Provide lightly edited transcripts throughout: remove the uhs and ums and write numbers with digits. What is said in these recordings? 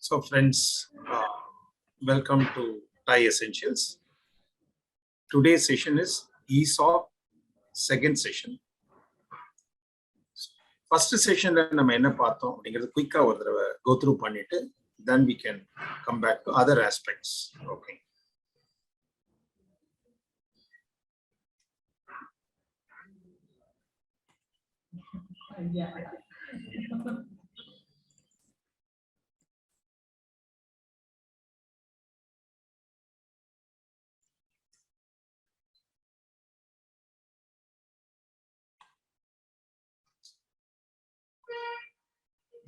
So friends, welcome to TiE Essentials. Today's session is ESOP second session. First session நம்ம என்ன பார்த்தோம் அப்படிங்கிறது குயிக்கா ஒரு தடவை go through பண்ணிட்டு then we can come back to other aspects. Okay.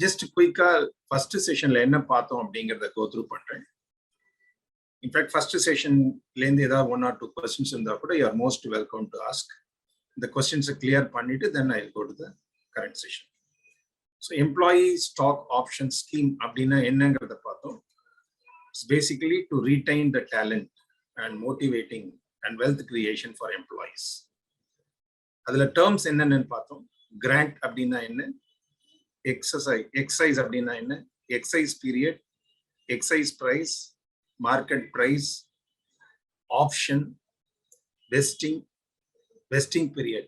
Just quick first session la enna paathom அப்படிங்கறத go through பண்றேன். In fact first session la irundha edha one or two questions irundha kuda you are most welcome to ask. The questions clear பண்ணிட்டு then I'll go to the current session. So employee stock option scheme அப்படினா என்னங்கறத பார்த்தோம். It's basically to retain the talent and motivating and wealth creation for employees. அதுல terms என்னன்னு பார்த்தோம். Grant அப்படினா என்ன? Excise அப்படின்னா என்ன? Excise period, excise price, market price, option, vesting period.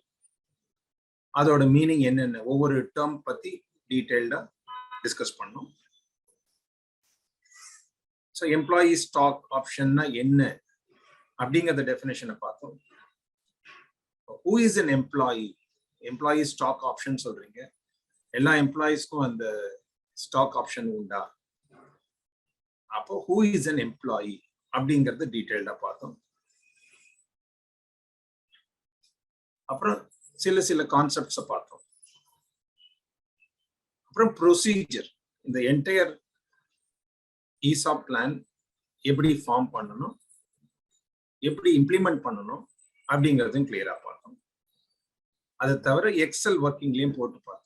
அதோட மீனிங் என்னென்ன ஒவ்வொரு டேர்ம் பத்தி டீடைல்டா டிஸ்கஸ் பண்ணோம். ஸோ எம்ப்ளாயி ஸ்டாக் ஆப்ஷன்னா என்ன அப்படிங்கிற டெஃபினேஷனை பார்த்தோம். Who is an employee? Employee stock option சொல்றீங்க, எல்லா எம்ப்ளாயிஸ்க்கும் அந்த ஸ்டாக் ஆப்ஷன் உண்டா? அப்போ ஹூ இஸ் அன் எம்ப்ளாயி அப்படிங்கறது டீடைல்டா பார்த்தோம். அப்புறம் சில கான்செப்ட்ஸை பார்த்தோம். அப்புறம் ப்ரொசீஜர், இந்த என்டையர் ESOP பிளான் எப்படி ஃபார்ம் பண்ணணும், எப்படி இம்ப்ளிமெண்ட் பண்ணணும் அப்படிங்கிறதும் கிளியரா பார்த்தோம். அதை தவிர எக்ஸல் ஒர்க்கிங்லயும் போட்டு பார்த்தோம்.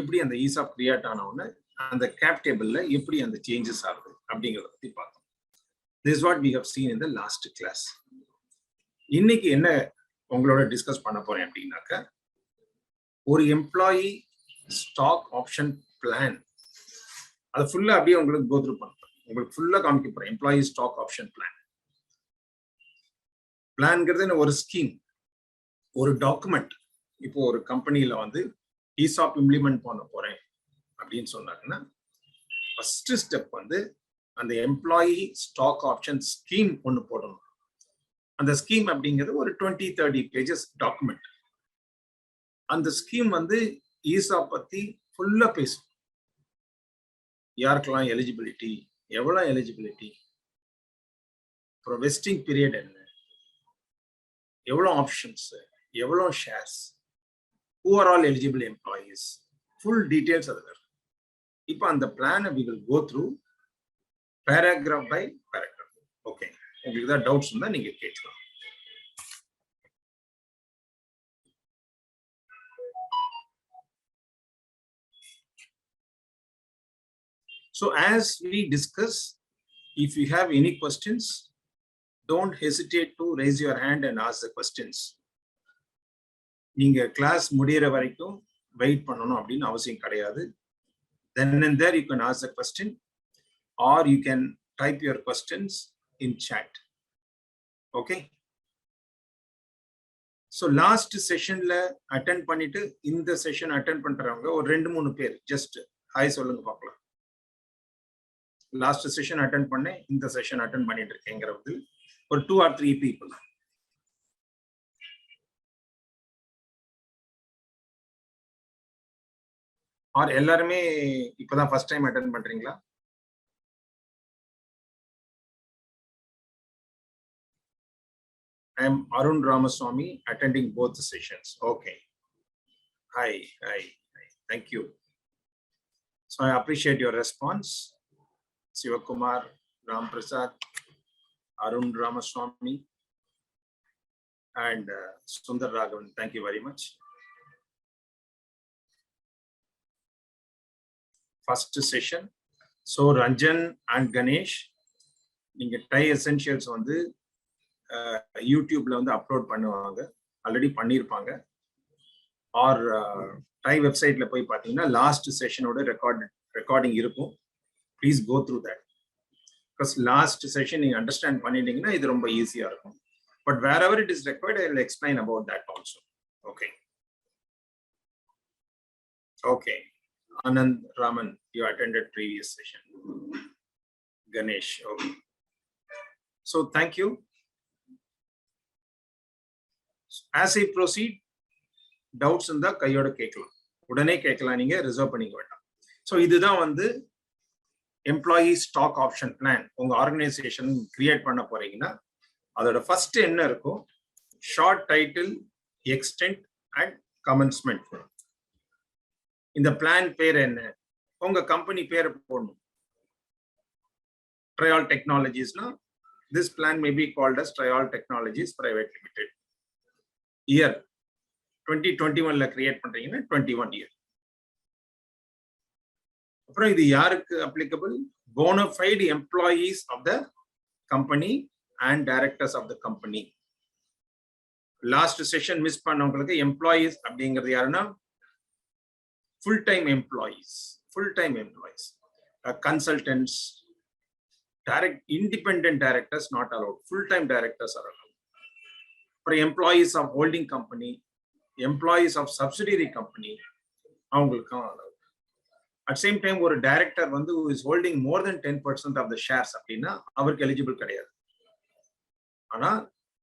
எப்படி அந்த ESOP கிரியேட் ஆன உடனே அந்த கேப் டேபிள்ல எப்படி அந்த சேஞ்சஸ் ஆகுது அப்படிங்கிறத பத்தி பார்த்தோம். This is what we have seen in the last class. இன்னைக்கு என்ன உங்களோட டிஸ்கஸ் பண்ண போறேன் அப்படின்னாக்க, ஒரு எம்ப்ளாயி ஸ்டாக் ஆப்ஷன் பிளான் அதை ஃபுல்லா அப்படியே உங்களுக்கு கோ த்ரூ பண்ண போறேன். உங்களுக்கு ஃபுல்லா காமிக்க போறேன். எம்ப்ளாயி ஸ்டாக் ஆப்ஷன் பிளான்ங்கிறது ஒரு ஸ்கீம், ஒரு டாக்குமெண்ட். இப்போ ஒரு கம்பெனியில வந்து ESOP இம்ப்ளிமெண்ட் பண்ண போறேன் அப்படின்னு சொன்னாங்கன்னா ஃபர்ஸ்ட் ஸ்டெப் வந்து அந்த எம்ப்ளாயி ஸ்டாக் ஆப்ஷன் ஸ்கீம் ஒன்று போடணும். அந்த ஸ்கீம் அப்படிங்கிறது ஒரு 20-30 பேஜஸ் டாக்குமெண்ட். அந்த ஸ்கீம் வந்து ESOP பத்தி ஃபுல்லா பேசும். யாருக்கெல்லாம் எலிஜிபிலிட்டி, எவ்வளவு எலிஜிபிலிட்டி, அப்புறம் வெஸ்டிங் பீரியட் என்ன, எவ்வளவு ஆப்ஷன்ஸ், எவ்வளவு shares, who are all eligible employees, full details are there. இப்போ அந்த பிளானை we will go through paragraph by paragraph. Okay, உங்களுக்கு ஏதாவது டவுட்ஸ் இருந்தா நீங்க கேட்கலாம். So as we discuss, if you have any questions, don't hesitate to raise your hand and ask the questions. நீங்க class முடியற வரைக்கும் வெயிட் பண்ணணும் அப்படின்னு அவசியம் கிடையாது. Then and there you can ask the question or you can type your questions in chat. Okay? So last sessionல attend பண்ணிட்டு இந்த செஷன் அட்டெண்ட் பண்றவங்க ஒரு 2-3 பேர் ஜஸ்ட் ஹாய் சொல்லுங்க பார்க்கலாம். லாஸ்ட் செஷன் அட்டெண்ட் பண்ணேன், இந்த செஷன் அட்டெண்ட் பண்ணிட்டு இருக்கேங்கிறது ஒரு 2 or 3 people. ஆர் எல்லாருமே இப்பதான் ஃபர்ஸ்ட் டைம் அட்டெண்ட் பண்றீங்களா? I am Arun Ramaswamy attending both the sessions. Okay. Hi. Thank you. So I appreciate your response. Sivakumar, Ram Prasad, Arun Ramaswamy, and Sundar Raghavan. Thank you very much. First session. So Ranjan and Ganesh, நீங்க TiE Essentials வந்து யூடியூப்ல வந்து upload பண்ணுவாங்க, already பண்ணியிருப்பாங்க. R TiE வெப்சைட்ல போய் பார்த்தீங்கன்னா last செஷனோட recording இருக்கும். Please go through that. Because last session you understand பண்ணிட்டீங்கன்னா இது ரொம்ப ஈஸியா இருக்கும். But wherever it is required, I will explain about that also. Okay. Okay. Anand Raman, you attended previous session. Ganesh, okay. So thank you. As I proceed, doubts in the கையோட கேட்கலாம். உடனே கேட்கலாம், நீங்க ரிசர்வ் பண்ணிக்க வேண்டாம். So இதுதான் வந்து employee stock option plan உங்க ஆர்கனைசேஷன் கிரியேட் பண்ண போறீங்கன்னா அதோட ஃபர்ஸ்ட் என்ன இருக்கும்? Short title, extent and commencement. இந்த பிளான் பேர் என்ன? உங்க கம்பெனி பேரை போடணும். ட்ரையால் டெக்னாலஜிஸ்னா this plan may be called as Trial Technologies Private Limited. Year 2021 create பண்றீங்கன்னா 21 year. அப்புறம் இது யாருக்கு applicable? Bona fide employees of the company and directors of the company. Last session miss பண்ணவங்களுக்கு employees அப்படிங்கிறது யாருன்னா full-time employees, consultants, direct independent directors not allowed, full-time directors are allowed. For employees of holding company, employees of subsidiary company, avungalukku allowed. At same time ஒரு director வந்து who is holding more than 10% of the shares அப்படின்னா அவருக்கு eligible கிடையாது. ஆனா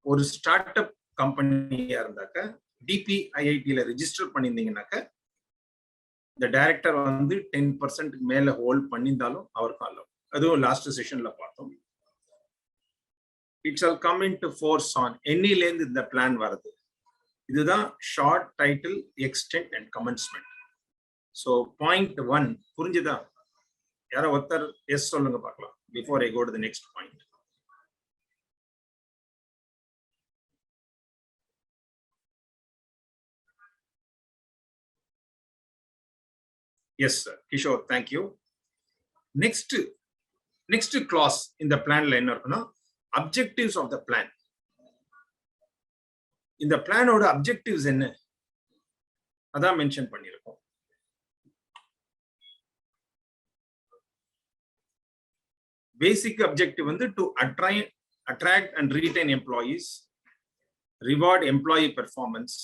ஒரு start up கம்பெனியா இருந்தாக்க DPIIT register பண்ணியிருந்தீங்கன்னாக்க இந்த டைரக்டர் வந்து 10% மேல ஹோல்ட் பண்ணியிருந்தாலும் அவருக்கு allowed. அதுவும் லாஸ்ட் செஷன்ல பார்த்தோம். It shall come into force on என்னிலேருந்து இந்த பிளான் வருது. இதுதான் short title, extent and commencement. So point 1 புரிஞ்சுதா? யாரோ ஒருத்தர் எஸ் சொல்லுங்க பார்க்கலாம் before I go to the next point. Yes sir Kishore, thank you. Next class இந்த பிளான்ல என்ன இருக்குன்னா அப்ஜெக்டிவ்ஸ் ஆஃப் த பிளான். இந்த பிளானோட அப்ஜெக்டிவ்ஸ் என்ன அதான் மென்ஷன் பண்ணிருக்கோம். பேசிக் அப்ஜெக்டிவ் வந்து to attract and retain employees, reward employee performance,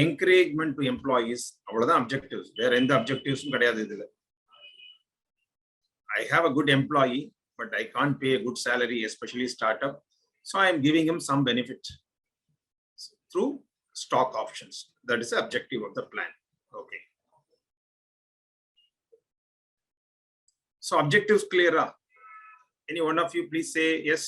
encouragement to employees. அவ்வளவுதான் அப்ஜெக்டிவ்ஸ். வேற எந்த அப்ஜெக்டிவ்ஸும் கிடையாது இதுல. I have a good employee, but I can't pay a good salary, especially startup. So I am giving him some benefit through stock options. That is the objective of the plan. Okay. So objectives clear? Any one of you please say yes.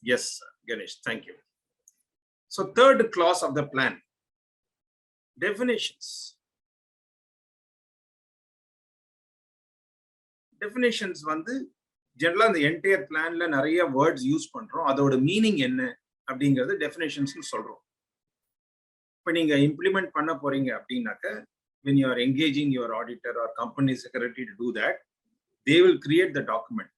Yes, Ganesh, thank you. So third clause of the plan, definitions. Definitions வந்து ஜெனரலா இந்த entire பிளான்ல நிறைய words use பண்றோம். அதோட meaning என்ன அப்படிங்கிறது definitions சொல்றோம். இப்போ நீங்க இம்ப்ளிமெண்ட் பண்ண போறீங்க அப்படின்னாக்க when you are engaging your auditor or company secretary to do that, they will create the document.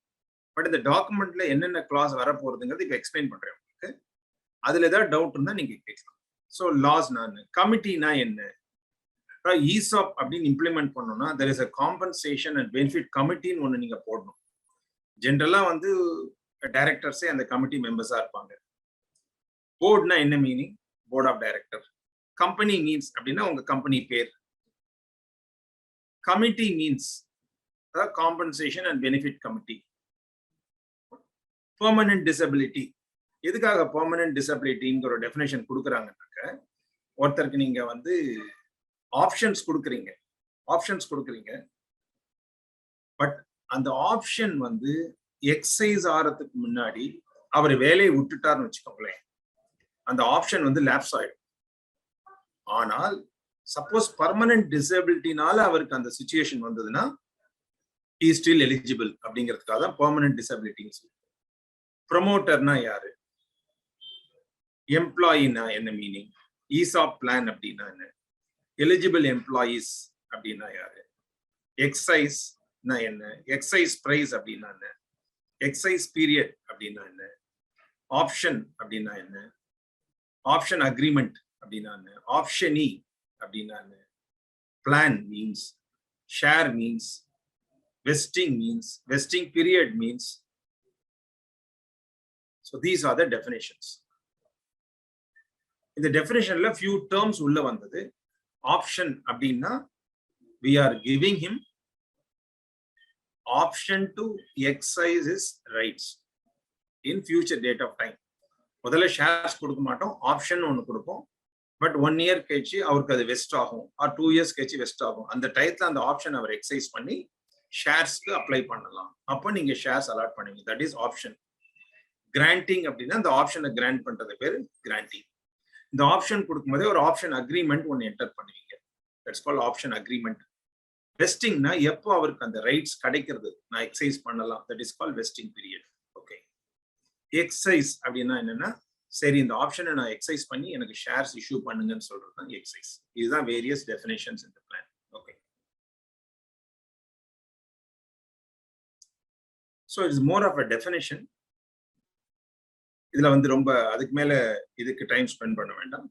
But இந்த டாக்குமெண்ட்ல என்னென்ன கிளாஸ் வர போறதுங்கிறது இப்போ எக்ஸ்பிளைன் பண்றேன் உங்களுக்கு. அதுல ஏதாவது டவுட் இருந்தா நீங்க கேட்கலாம். ஸோ லாஸ் நான் கமிட்டினா என்ன? ESOP அப்படின்னு இம்ப்ளிமெண்ட் பண்ணோம்னா there is a compensation and benefit committee ன்னு ஒன்று நீங்க போடணும். ஜென்ரலா வந்து டைரக்டர்ஸே அந்த கமிட்டி மெம்பர்ஸா இருப்பாங்க. போர்ட்னா என்ன meaning? Board of director. Company means அப்படின்னா உங்க கம்பெனி பேர். Committee means compensation and benefit committee. Permanent disability. எதுக்காக பெர்மனன்ட் டிசபிலிட்டிங்கிற ஒரு டெஃபினேஷன் கொடுக்குறாங்கன்னாக்க ஒருத்தருக்கு நீங்க வந்து ஆப்ஷன்ஸ் கொடுக்குறீங்க. பட் அந்த ஆப்ஷன் வந்து எக்ஸைஸ் ஆகிறதுக்கு முன்னாடி அவர் வேலையை விட்டுட்டார்னு வச்சுக்கோங்களேன், அந்த ஆப்ஷன் வந்து லேப்ஸ் ஆயிடும். ஆனால் சப்போஸ் பர்மனன்ட் டிசபிலிட்டினால அவருக்கு அந்த சிச்சுவேஷன் வந்ததுன்னா he is still eligible அப்படிங்கிறதுக்காக தான் பெர்மனன்ட் டிசபிலிட்டின்னு சொல்லுவோம். ப்ரொமோட்டர்னா யாரு? எம்ப்ளாயினா என்ன மீனிங்? ESOP பிளான் அப்படின்னா என்ன? எலிஜிபிள் எம்ப்ளாயீஸ் அப்படின்னா யாரு? எக்ஸைஸ்னா என்ன? எக்ஸைஸ் பிரைஸ் அப்படின்னா என்ன? எக்ஸைஸ் பீரியட் அப்படின்னா என்ன? ஆப்ஷன் அப்படின்னா என்ன, ஆப்ஷன் அக்ரிமெண்ட் அப்படின்னா என்ன, ஆப்ஷனி அப்படின்னா என்ன, plan means, share means, vesting means, vesting period means. So these are the definitions. In the definition la few terms ulla vandadu. Option அப்படின்னா we are giving him option to exercise his rights in future date of time. முதல்ல shares கொடுக்க மாட்டோம், option ஒன்று கொடுப்போம். But 1 year கழிச்சு அவருக்கு அது west ஆகும், ஆர் 2 years கழிச்சு வெஸ்ட் ஆகும். அந்த டயத்துல அந்த ஆப்ஷன் அவர் எக்ஸசைஸ் பண்ணி ஷேர்ஸ்க்கு அப்ளை பண்ணலாம். அப்போ நீங்க ஷேர்ஸ் அலாட் பண்ணுவீங்க. That is option. கிராண்டிங் அப்படின்னா இந்த ஆப்ஷனை கிராண்ட் பண்றது பேரு கிராண்டிங். இந்த ஆப்ஷன் கொடுக்கும்போதே ஒரு ஆப்ஷன் அக்ரிமெண்ட் ஒன்று என்டர் பண்ணுவீங்க. That's called option agreement. வெஸ்டிங்னா எப்போ அவருக்கு அந்த ரைட்ஸ் கிடைக்கிறது, நான் எக்ஸசைஸ் பண்ணலாம். That is called vesting period. Okay. Exercise அப்படின்னா என்னன்னா, சரி இந்த ஆப்ஷனை நான் எக்ஸசைஸ் பண்ணி எனக்கு ஷேர்ஸ் இஷ்யூ பண்ணுங்கன்னு சொல்றது தான் எக்ஸசைஸ். இதுதான் various definitions in the plan. Okay. So it's more of a definition. இதுல வந்து ரொம்ப அதுக்கு மேல இதுக்கு டைம் ஸ்பெண்ட் பண்ண வேண்டாம்.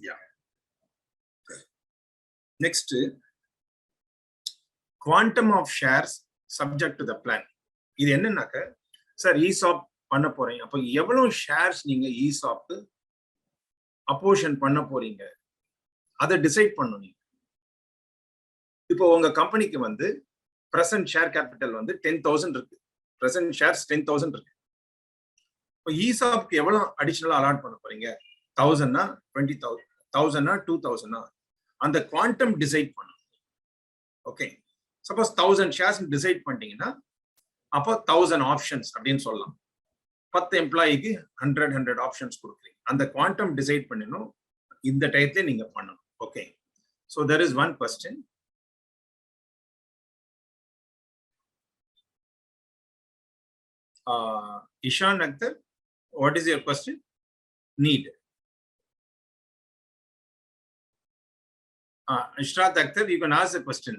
Yeah. Next, quantum of shares subject to the plan. இது என்னன்னாக்க, சார் ESOP பண்ண போறீங்க, அப்ப எவ்வளவு ஷேர்ஸ் நீங்க ESOP அப்போஷன் பண்ண போறீங்க அதை டிசைட் பண்ணணும். இப்போ உங்க கம்பெனிக்கு வந்து பிரசன்ட் ஷேர் கேபிட்டல் வந்து 10,000 இருக்கு. பிரசன்ட் ஷேர்ஸ் 10,000 இருக்கு. இப்போ ESOPக்கு எவ்வளவு அடிஷனலா அலாட் பண்ண போறீங்க? 1000னா 20,000, 1000னா 2,000னா அந்த குவாண்டம் டிசைட் பண்ணணும். ஓகே. சப்போஸ் 1000 ஷேர்ஸ் டிசைட் பண்ணிட்டீங்கன்னா அப்போ 1000 ஆப்ஷன்ஸ் அப்படின்னு சொல்லலாம். 10 எம்ப்ளாயிக்கு 100 ஆப்ஷன்ஸ் கொடுக்குறீங்க. அந்த குவாண்டம் டிசைட் பண்ணணும். இந்த டயத்துல நீங்க பண்ணணும். Okay. So there is one question. Ishan Akhtar, what is your question? Need. Ishrat Akhtar, you can ask the question.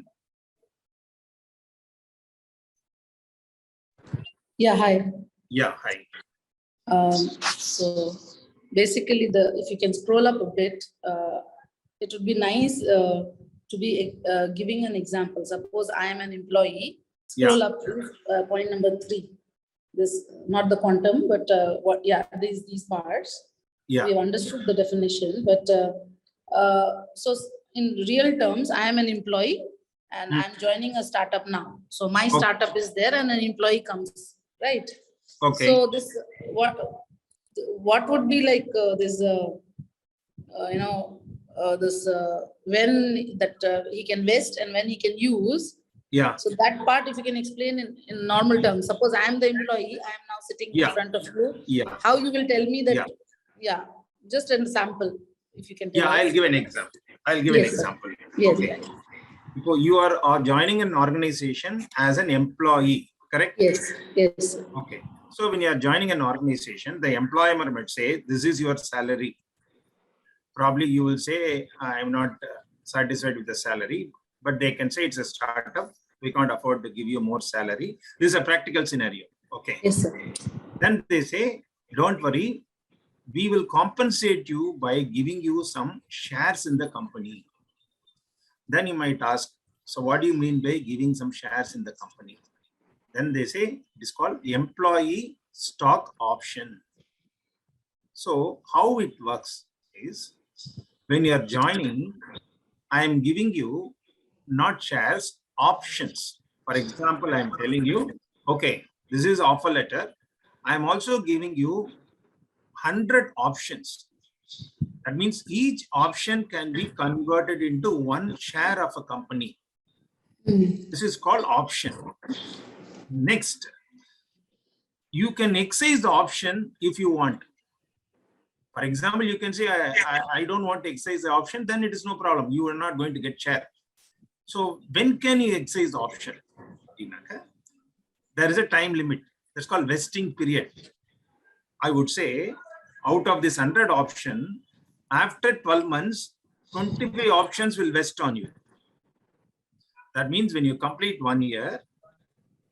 Yeah, hi. Yeah, hi. So basically, if you can scroll up a bit, it would be nice to be giving an example. Suppose I am an employee. Scroll up to point number 3. This not the quantum, but what? Yeah, these parts. Yeah, we have understood the definition, but so in real terms, I am an employee and I'm joining a startup now. So my startup is there, and an employee comes, right? Okay. So this what would be like this? This when that he can vest and when he can use. Yeah. So that part, if you can explain in normal terms. Suppose I am the employee, I am now sitting in front of you. Yeah. How you will tell me that? Yeah. Just an sample, if you can tell us. I'll give an example. Yes, an example. Yes. Okay. So you are joining an organization as an employee, correct? Yes. Yes. Okay. So when you are joining an organization, the employer might say, "This is your salary." Probably you will say, "I am not satisfied with the salary," but they can say it's a startup. We can't afford to give you more salary. This is a practical scenario. Okay. Yes, sir. Then they say, "Don't worry. We will compensate you by giving you some shares in the company." Then you might ask, so what do you mean by giving some shares in the company? Then they say it is called employee stock option. So how it works is, when you are joining, I am giving you not shares, options. For example, I am telling you, okay, this is offer letter. I am also giving you 100 options. That means each option can be converted into one share of a company. This is called option. Next, you can exercise the option if you want. For example, you can say, I don't want to exercise the option, then it is no problem. You are not going to get share. So when can you exercise the option? There is a time limit. That's called vesting period. I would say, out of this 100 option, after 12 months, 25 options will vest on you. That means when you complete 1 year,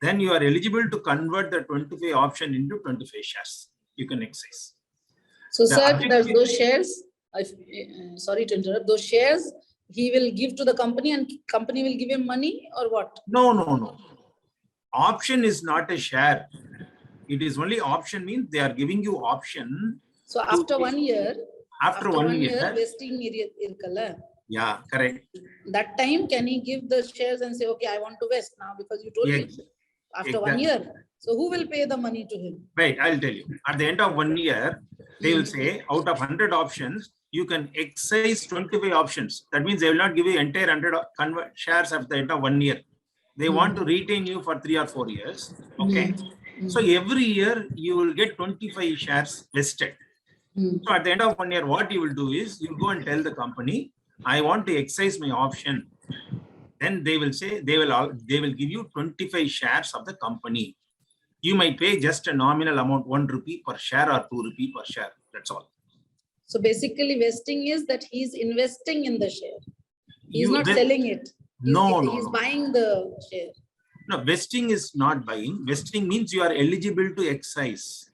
then you are eligible to convert the 25 option into 25 shares. You can excise. So, The sir, objective- those shares, sorry to interrupt, those shares he will give to the company and company will give him money or what? No. Option is not a share. It is only option means they are giving you option. So after 1 year, After one year, vesting irukalla. Yeah, correct. That time, can he give the shares and say, okay, I want to vest now because you told me after 1 year. So who will pay the money to him? Right, I'll tell you. At the end of 1 year, they will say out of 100 options, you can excise 25 options. That means they will not give you entire 100 shares at the end of 1 year. They want to retain you for 3 or 4 years. Okay. So every year you will get 25 shares vested. So at the end of 1 year, what you will do is you go and tell the company, I want to excise my option. Then they will say they will give you 25 shares of the company. You might pay just a nominal amount, 1 rupee per share or 2 rupee per share. That's all. So basically, vesting is that he's investing in the share. He's not selling it. He's buying the share. No, vesting is not buying. Vesting means you are eligible to excise.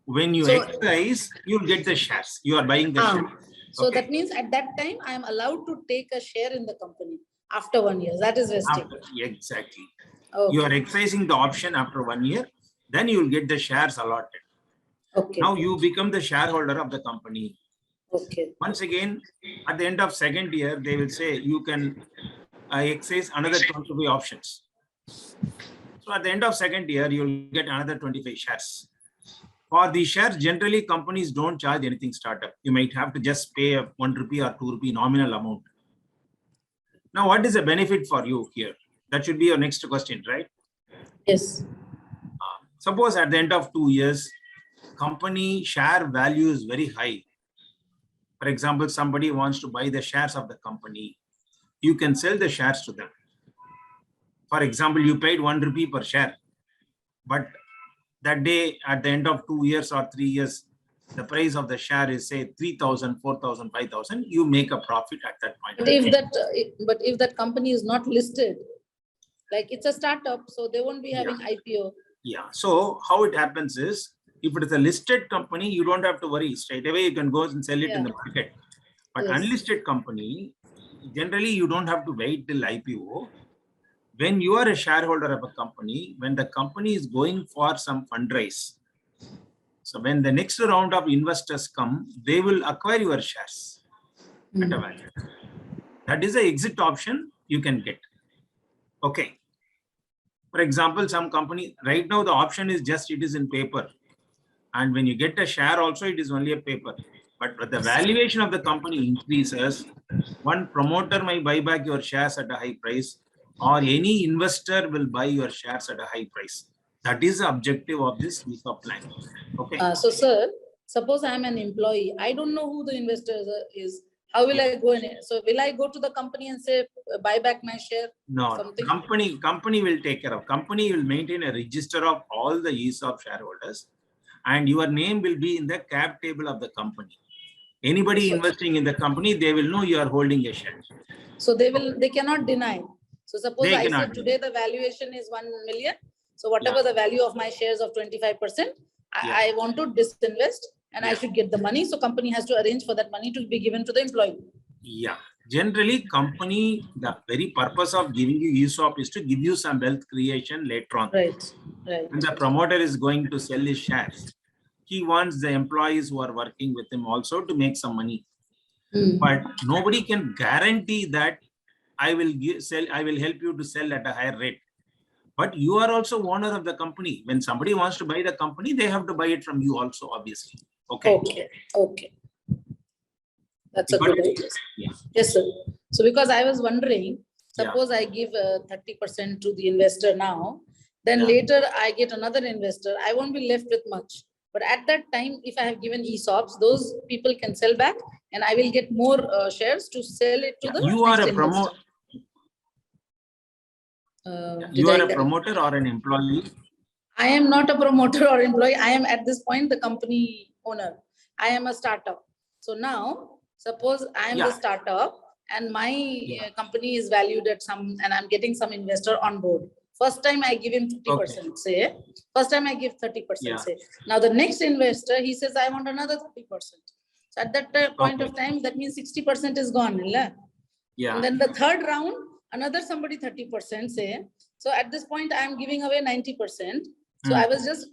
When you excise, you'll get the shares. You are buying the share. So that means at that time, I am allowed to take a share in the company after 1 year. That is vesting. Exactly. Okay. You are excising the option after 1 year, then you will get the shares allotted. Okay. Now you become the shareholder of the company. Okay. Once again, at the end of 2nd year, they will say you can excise another 25 options. So at the end of 2nd year, you will get another 25 shares. For these shares, generally companies don't charge anything startup. You might have to just pay a 1 rupee or 2 rupee nominal amount. Now, what is the benefit for you here? That should be your next question, right? Yes. Suppose at the end of 2 years, company share value is very high. For example, somebody wants to buy the shares of the company. You can sell the shares to them. For example, you paid 1 rupee per share, but that day at the end of 2 years or 3 years, the price of the share is say 3,000, 4,000, 5,000. You make a profit at that point. But if that company is not listed, like it's a startup, so they won't be having IPO. Yeah. So how it happens is, if it is a listed company, you don't have to worry. Straight away, you can go and sell it in the market. But unlisted company, generally, you don't have to wait till IPO. When you are a shareholder of a company, when the company is going for some fundraise, so when the next round of investors come, they will acquire your shares at a value. That is the exit option you can get. Okay. For example, some company, right now the option is just, it is in paper. And when you get a share also, it is only a paper. But the valuation of the company increases, one promoter might buy back your shares at a high price, or any investor will buy your shares at a high price. That is the objective of this ESOP plan. Okay. So, sir, suppose I am an employee. I don't know who the investor is. How will I go in it? So, will I go to the company and say, buy back my share? No, something? Company will take care of. Company will maintain a register of all the ESOP shareholders, and your name will be in the cap table of the company. Anybody investing in the company, they will know you are holding a share. So they cannot deny. So suppose I said today the valuation is 1 million. So whatever the value of my shares of 25%, I want to disinvest and I should get the money. So company has to arrange for that money to be given to the employee. Yeah. Generally, company, the very purpose of giving you ESOP is to give you some wealth creation later on. Right. When the promoter is going to sell his shares, he wants the employees who are working with him also to make some money. But nobody can guarantee that I will help you to sell at a higher rate. But you are also owner of the company. When somebody wants to buy the company, they have to buy it from you also, obviously. Okay. That's a good idea. Yes, sir. So because I was wondering, suppose I give 30% to the investor now, then later I get another investor, I won't be left with much. But at that time, if I have given ESOPs, those people can sell back and I will get more shares to sell it to the You are a promoter. You are a promoter or an employee? I am not a promoter or employee. I am at this point the company owner. I am a startup. So now, suppose I am the startup and my company is valued at some, and I'm getting some investor on board First time I give him 50%, say. First time I give 30%, Yeah. say. Now the next investor, he says, I want another 30%. So at that point of time, that means 60% is gone. Yeah. And then the third round, another somebody 30%, say. So at this point, I am giving away 90%. So I was just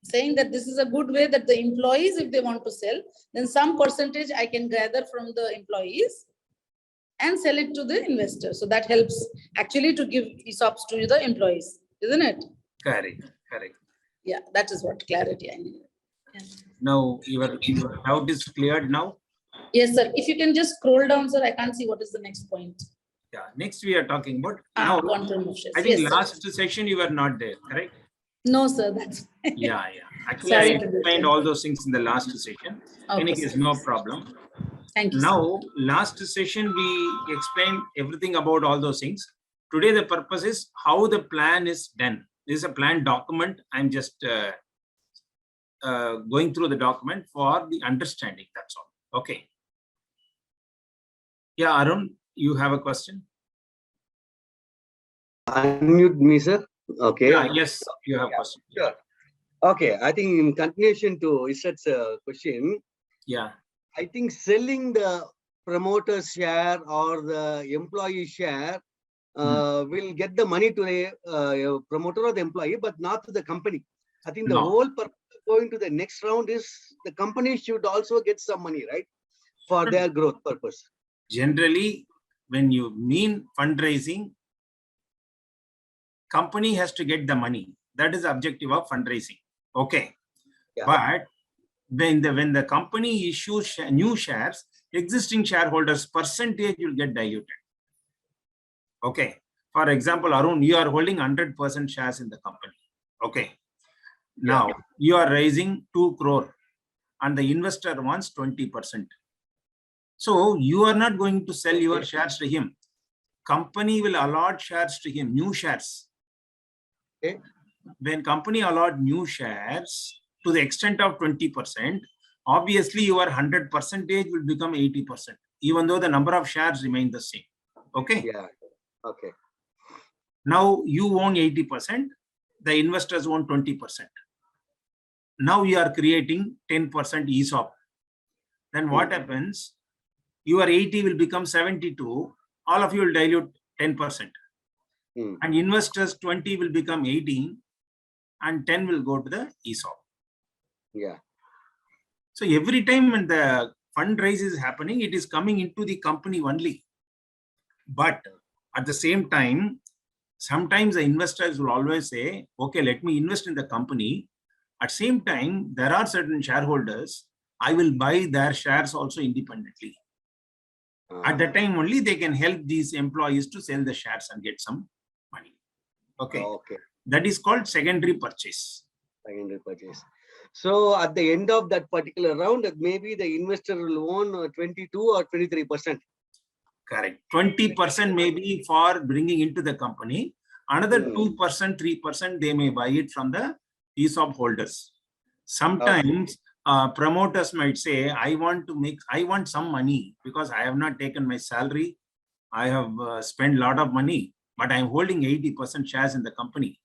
saying that this is a good way that the employees, if they want to sell, then some percentage I can gather from the employees and sell it to the investor. So that helps actually to give ESOPs to the employees, isn't it? Correct. Correct. Yeah, that is what clarity I need. Yeah. Now your doubt is cleared now. Yes, sir. If you can just scroll down, sir, I can't see what is the next point. Yeah. Next we are talking about now. Quantum of shares. I think Yes, last sir. session you were not there, correct? No, sir. That's Yeah. Actually, Sorry I to explained disturb. all those things in the last session. Okay, In any case, sir. no problem. Thank you. Now, last session we explained everything about all those things. Today the purpose is how the plan is done. This is a plan document. I'm just going through the document for the understanding. That's all. Okay. Yeah, Arun, you have a question? Unmute me, sir. Okay. Yeah, yes, you have a question. Sure. Okay. I think in continuation to Isad's question, Yeah. I think selling the promoter share or the employee share will get the money to a promoter or the employee, but not to the company. I think the whole purpose of going to the next round is the company should also get some money, right? For their growth purpose. Generally, when you mean fundraising, company has to get the money. That is the objective of fundraising. Okay. Yeah. But when the company issues new shares, existing shareholders percentage will get diluted. Okay. For example, Arun, you are holding 100% shares in the company. Okay. Now you are raising 2 crore and the investor wants 20%. So you are not going to sell your shares to him. Company will allot shares to him, new shares. Okay. When company allot new shares to the extent of 20%, obviously your 100% will become 80%, even though the number of shares remain the same. Okay. Yeah. Okay. Now you own 80%, the investors own 20%. Now you are creating 10% ESOP. Then what happens? Your 80 will become 72. All of you will dilute 10%. And investors 20 will become 18 and 10 will go to the ESOP. Yeah. So every time when the fundraise is happening, it is coming into the company only. But at the same time, sometimes the investors will always say, okay, let me invest in the company. At the same time, there are certain shareholders, I will buy their shares also independently. At that time only, they can help these employees to sell the shares and get some money. Okay. Okay. That is called secondary purchase. Secondary purchase. So at the end of that particular round, maybe the investor will own 22 or 23%. Correct. 20% maybe for bringing into the company. Another 2%, 3%, they may buy it from the ESOP holders. Sometimes promoters might say, I want some money because I have not taken my salary. I have spent a lot of money, but I am holding 80% shares in the company.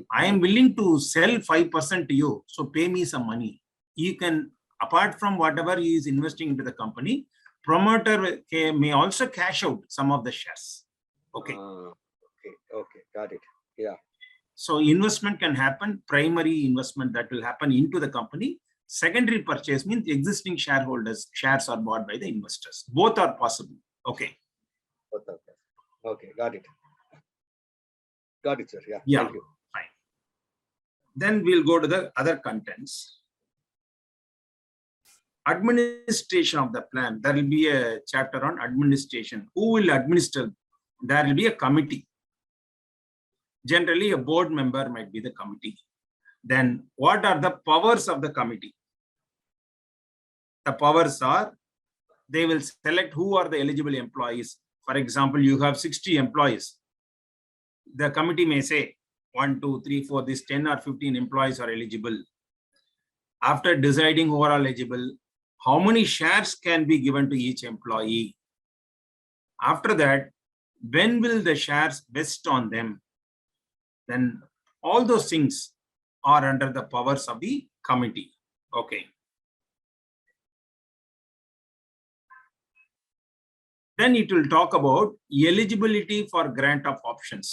I am willing to sell 5% to you. So pay me some money. You can, apart from whatever he is investing into the company, promoter may also cash out some of the shares. Okay. Okay. Got it. Yeah. So investment can happen, primary investment that will happen into the company. Secondary purchase means existing shareholders, shares are bought by the investors. Both are possible. Okay. Okay. Got it. Got it, sir. Yeah. Yeah. Thank you. Fine. Then we'll go to the other contents. Administration of the plan. There will be a chapter on administration. Who will administer? There will be a committee. Generally, a board member might be the committee. Then what are the powers of the committee? The powers are, they will select who are the eligible employees. For example, you have 60 employees. The committee may say 1, 2, 3, 4, this 10 or 15 employees are eligible. After deciding who are eligible, how many shares can be given to each employee? After that, when will the shares vest on them? then all those things are under the powers of the committee. Okay. Then it will talk about eligibility for grant of options.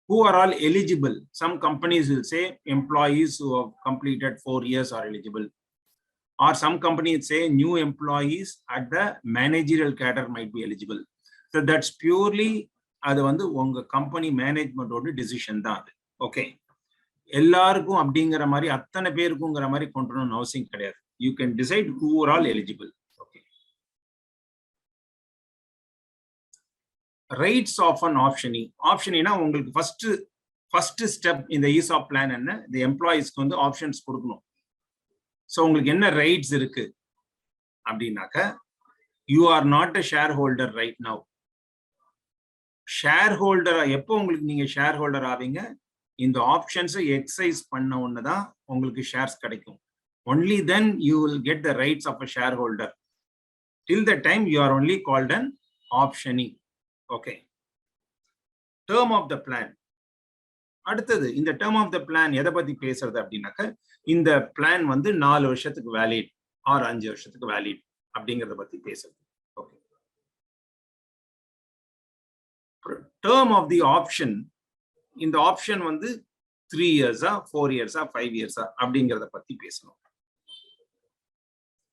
Who are all eligible? Some companies will say employees who have completed 4 years are eligible. Or some companies say new employees at the managerial cadre might be eligible. So that's purely அது வந்து உங்க company மேனேஜ்மெண்டோட decision தான் அது. Okay, எல்லாருக்கும் அப்படிங்கிற மாதிரி அத்தனை பேருக்குங்கிற மாதிரி கொண்டு வரணும்னு அவசியம் கிடையாது. You can decide who are all eligible. Okay, rights of an optionee. ஆப்ஷனினா உங்களுக்கு ஃபர்ஸ்ட் ஸ்டெப் இந்த ESOP பிளான் என்ன, இந்த எம்ப்ளாயிஸ்க்கு வந்து ஆப்ஷன்ஸ் கொடுக்கணும். ஸோ உங்களுக்கு என்ன ரைட்ஸ் இருக்கு அப்படின்னாக்க, you are not a share holder right now. Share holder எப்போ உங்களுக்கு நீங்க ஷேர் ஹோல்டர் ஆவீங்க, இந்த ஆப்ஷன்ஸை எக்ஸசைஸ் பண்ண ஒன்று தான் உங்களுக்கு ஷேர்ஸ் கிடைக்கும். Only then you will get the rights of a shareholder. Till the time you are only called an optionee. Okay, term of the plan. அடுத்தது இந்த டேர்ம் ஆஃப் த பிளான் எதை பத்தி பேசுறது அப்படின்னாக்க, இந்த பிளான் வந்து 4 வருஷத்துக்கு வேலிட் ஆர் 5 வருஷத்துக்கு வேலிட் அப்படிங்கறத பத்தி பேசுறது. Okay, term of the option. இந்த ஆப்ஷன் வந்து 3 இயர்ஸா 4 இயர்ஸா 5 இயர்ஸா அப்படிங்கறத பத்தி பேசணும்.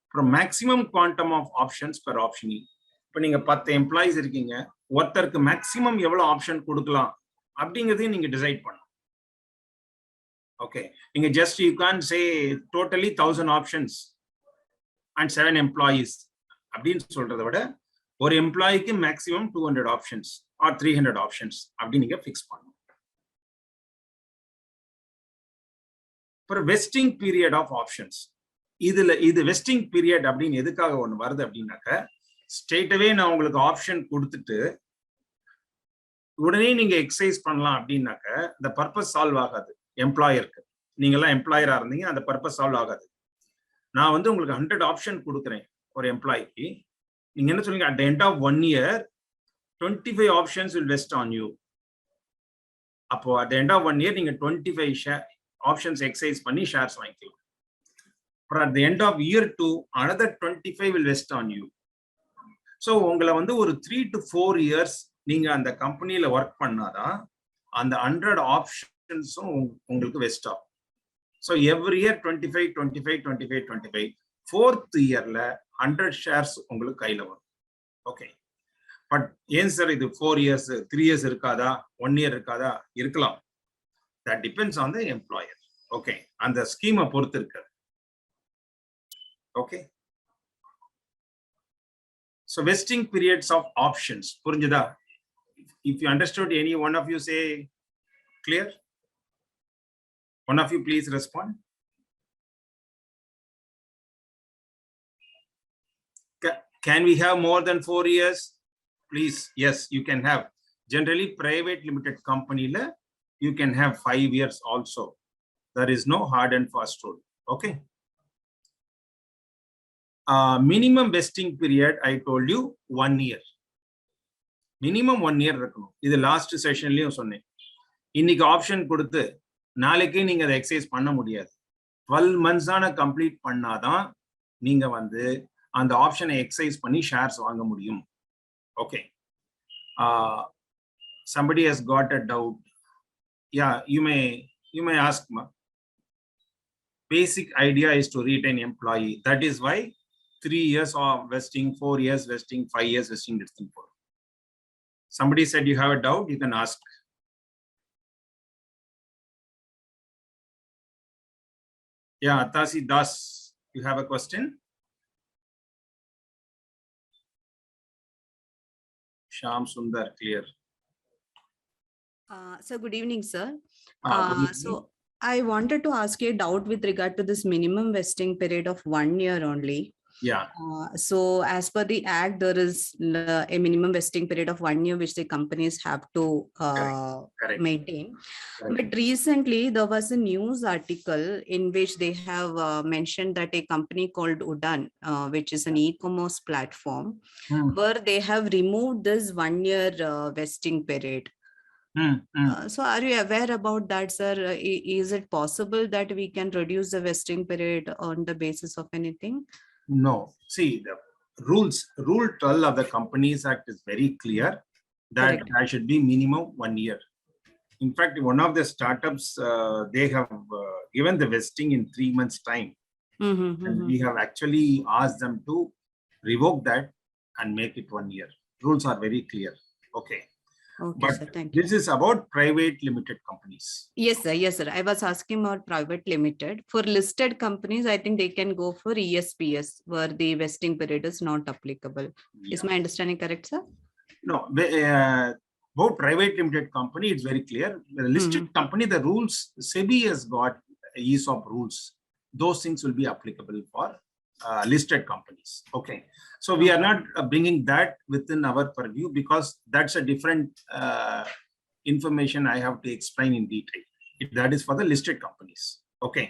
அப்புறம் maximum quantum of options per optionee. இப்போ நீங்க 10 எம்ப்ளாயிஸ் இருக்கீங்க, ஒருத்தருக்கு மேக்ஸிமம் எவ்வளவு ஆப்ஷன் கொடுக்கலாம் அப்படிங்கறதையும் நீங்க டிசைட் பண்ணணும். ஓகே, நீங்க just you can say totally 1000 options and 7 employees அப்படின்னு சொல்றதை விட, ஒரு எம்ப்ளாய்க்கு மேக்ஸிமம் 200 ஆப்ஷன்ஸ் ஆர் 300 ஆப்ஷன்ஸ் அப்படின்னு நீங்க ஃபிக்ஸ் பண்ணணும். அப்புறம் வெஸ்டிங் பீரியட் ஆஃப் ஆப்ஷன்ஸ். இது வெஸ்டிங் பீரியட் அப்படின்னு எதுக்காக ஒன்று வருது அப்படின்னாக்க, ஸ்ட்ரெயிட்டவே நான் உங்களுக்கு ஆப்ஷன் கொடுத்துட்டு உடனே நீங்க எக்ஸசைஸ் பண்ணலாம் அப்படின்னாக்க இந்த பர்பஸ் சால்வ் ஆகாது. எம்ப்ளாயருக்கு, நீங்க எல்லாம் எம்ப்ளாயரா இருந்தீங்க, அந்த பர்பஸ் சால்வ் ஆகாது. நான் வந்து உங்களுக்கு 100 ஆப்ஷன் கொடுக்குறேன் ஒரு எம்ப்ளாய்க்கு. நீங்க என்ன சொல்லுங்க, at the end of 1 year 25 options will vest on you. அப்போ at the end of 1 year நீங்க 25 ஆப்ஷன்ஸ் எக்ஸசைஸ் பண்ணி ஷேர்ஸ் வாங்கிக்கலாம். அப்புறம் at the end of year 2 another 25 will vest on you. So உங்களை வந்து ஒரு 3 to 4 இயர்ஸ் நீங்க அந்த கம்பெனியில ஒர்க் பண்ணாதான் அந்த 100 ஆப்ஷன்ஸும் உங்களுக்கு வெஸ்ட் ஆகும். ஸோ எவ்ரி இயர் 25 25 25 25 4th இயர்ல 100 ஷேர்ஸ் உங்களுக்கு கையில வரும். ஓகே, பட் ஏன் சார் இது 4 இயர்ஸ் 3 இயர்ஸ் இருக்காதா, 1 இயர் இருக்காதா? இருக்கலாம். That depends on the employer. Okay, அந்த ஸ்கீமை பொறுத்து இருக்கு. Okay, so vesting periods of options. புரிஞ்சுதா? If you understood, any one of you say clear? One of you please respond. Can we have more than 4 years? Please, yes, you can have. Generally, private limited company la you can have 5 years also. There is no hard and fast rule. Okay. Minimum vesting period, I told you 1 year. Minimum 1 year இருக்கணும். இது last செஷன்லயும் சொன்னேன். இன்னைக்கு option கொடுத்து நாளைக்கே நீங்க அதை exercise பண்ண முடியாது. 12 months கம்ப்ளீட் பண்ணாதான் நீங்க வந்து அந்த ஆப்ஷனை எக்ஸசைஸ் பண்ணி ஷேர்ஸ் வாங்க முடியும். Okay, somebody has got a doubt. Yeah, you may ask. Basic idea is to retain employee. That is why 3 years of vesting, 4 years vesting, 5 years vesting. Somebody said you have a doubt, you can ask. Yeah, Atasi Das, you have a question? Sham Sundar, clear. So good evening, sir. Good evening. So I wanted to ask you a doubt with regard to this minimum vesting period of 1 year only. Yeah. So as per the act, there is a minimum vesting period of 1 year which the companies have to Correct. maintain. Correct. But recently there was a news article in which they have mentioned that a company called Udan, which is an e-commerce platform, where they have removed this 1 year vesting period. So are you aware about that, sir? Is it possible that we can reduce the vesting period on the basis of anything? No. See, the rule 12 of the Companies Act is very clear that Correct. there should be minimum 1 year. In fact, one of the startups, they have given the vesting in 3 months' time. And we have actually asked them to revoke that and make it 1 year. Rules are very clear. Okay. Okay, But sir. Thank you. this is about private limited companies. Yes, sir. Yes, sir. I was asking about private limited. For listed companies, I think they can go for ESPS, where the vesting period is not applicable. Is my understanding correct, sir? No, about private limited company, it's very clear. The listed company, the rules, SEBI has got ESOP rules. Those things will be applicable for listed companies. Okay. So we are not bringing that within our purview because that's a different information I have to explain in detail. That is for the listed companies. Okay.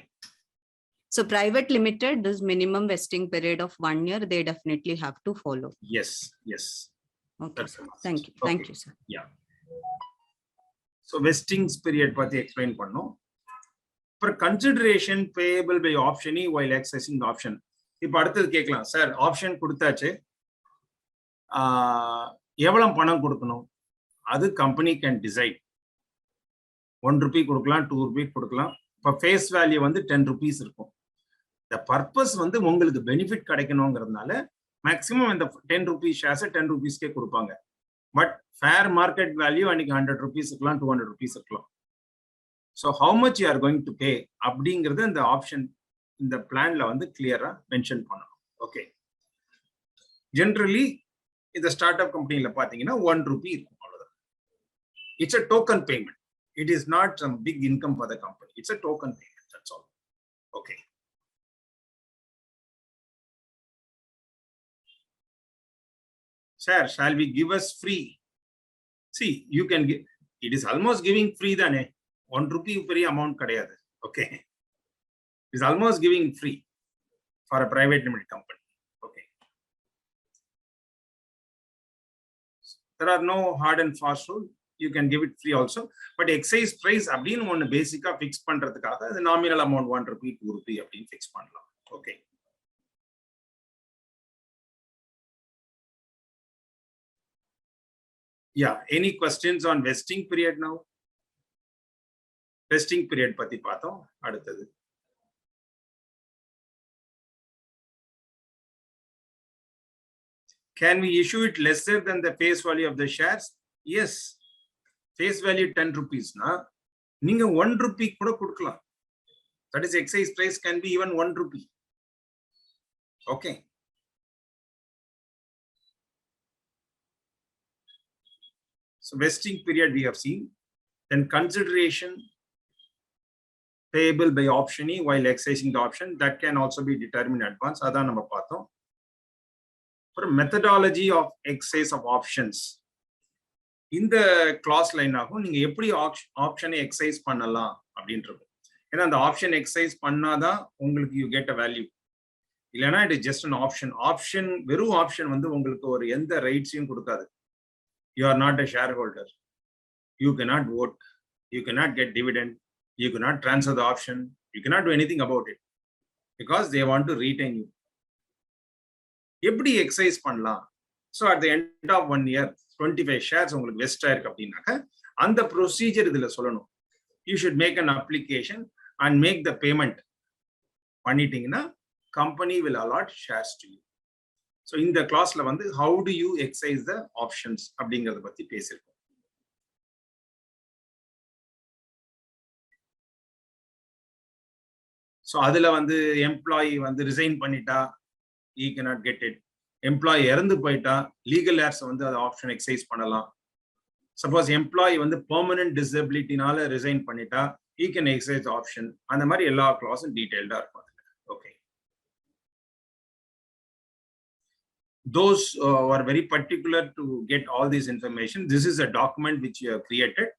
So private limited, this minimum vesting period of 1 year, they definitely have to follow. Yes. Yes. Okay. That's a must. Thank you. Okay. Thank you, sir. Yeah. So vesting period பத்தி explain பண்ணோம். For consideration payable by optionee while exercising the option. இப்ப அடுத்தது கேட்கலாம் sir option கொடுத்தாச்சு எவ்வளவு பணம் கொடுக்கணும் அது கம்பெனி கேன் டிசைட் ₹1 கொடுக்கலாம் ₹2 கொடுக்கலாம் இப்போ ஃபேஸ் வேல்யூ வந்து ₹10 இருக்கும் த பர்பஸ் வந்து உங்களுக்கு பெனிஃபிட் கிடைக்கணுங்கிறதுனால மேக்ஸிமம் இந்த ₹10 ஷேர்ஸை ₹10 கொடுப்பாங்க பட் ஃபேர் மார்க்கெட் வேல்யூ அன்னைக்கு ₹100 இருக்கலாம் ₹200 இருக்கலாம் so how much you are going to pay அப்படிங்கிறது இந்த ஆப்ஷன் இந்த பிளான்ல வந்து கிளியரா மென்ஷன் பண்ணணும் ஓகே ஜென்ரலி இந்த ஸ்டார்ட் அப் கம்பெனில பாத்தீங்கன்னா ₹1 இருக்கும் அவ்வளவுதான் it's a token payment it is not some big income for the company it's a token payment that's all okay sir shall we give us free see you can give it is almost giving free தானே ₹1 பெரிய amount கிடையாது okay is almost giving free for a private limited company. Okay. There are no hard and fast rule. You can give it free also. But excise price abdin one basic fix பண்றதுக்காக the nominal amount ₹1, ₹2 abdin fix பண்ணலாம். Okay. Yeah. Any questions on vesting period now? Vesting period பத்தி பார்த்தோம் அடுத்தது Can we issue it lesser than the face value of the shares? Yes. Face value ₹10 na நீங்க ₹1 கூட கொடுக்கலாம். That is excise price can be even ₹1. Okay. So vesting period we have seen. Then consideration payable by optionee while exercising the option that can also be determined in advance. அதான் நம்ம பார்த்தோம். For methodology of exercise of options இந்த clause line ஆகும் நீங்க எப்படி ஆப்ஷனை exercise பண்ணலாம் அப்படின்றது ஏன்னா அந்த ஆப்ஷன் எக்ஸசைஸ் பண்ணாதான் உங்களுக்கு you get a value இல்லைன்னா it is just an option வெறும் ஆப்ஷன் வந்து உங்களுக்கு ஒரு எந்த ரைட்ஸையும் கொடுக்காது you are not a shareholder you cannot vote you cannot get dividend you cannot transfer the option you cannot do anything about it because they want to retain you எப்படி exercise பண்ணலாம் so at the end of 1 year 25 shares உங்களுக்கு vest ஆயிருக்கு அப்படின்னாக்க அந்த procedure இதுல சொல்லணும் you should make an application and make the payment பண்ணிட்டீங்கன்னா company will allot shares to you so இந்த கிளாஸ்ல வந்து how do you exercise the options அப்படிங்கறத பத்தி பேசியிருக்கோம் ஸோ அதுல வந்து எம்ப்ளாயி வந்து ரிசைன் பண்ணிட்டா he cannot get it employee இறந்து போயிட்டா லீகல் ஏர்ஸ் வந்து அதை ஆப்ஷன் எக்ஸசைஸ் பண்ணலாம் சப்போஸ் எம்ப்ளாயி வந்து பெர்மனன்ட் டிசபிலிட்டினால ரிசைன் பண்ணிட்டா he can exercise ஆப்ஷன் அந்த மாதிரி எல்லா கிளாஸும் டீடைல்டா இருக்கும் okay those are very particular to get all this information this is a document which you have created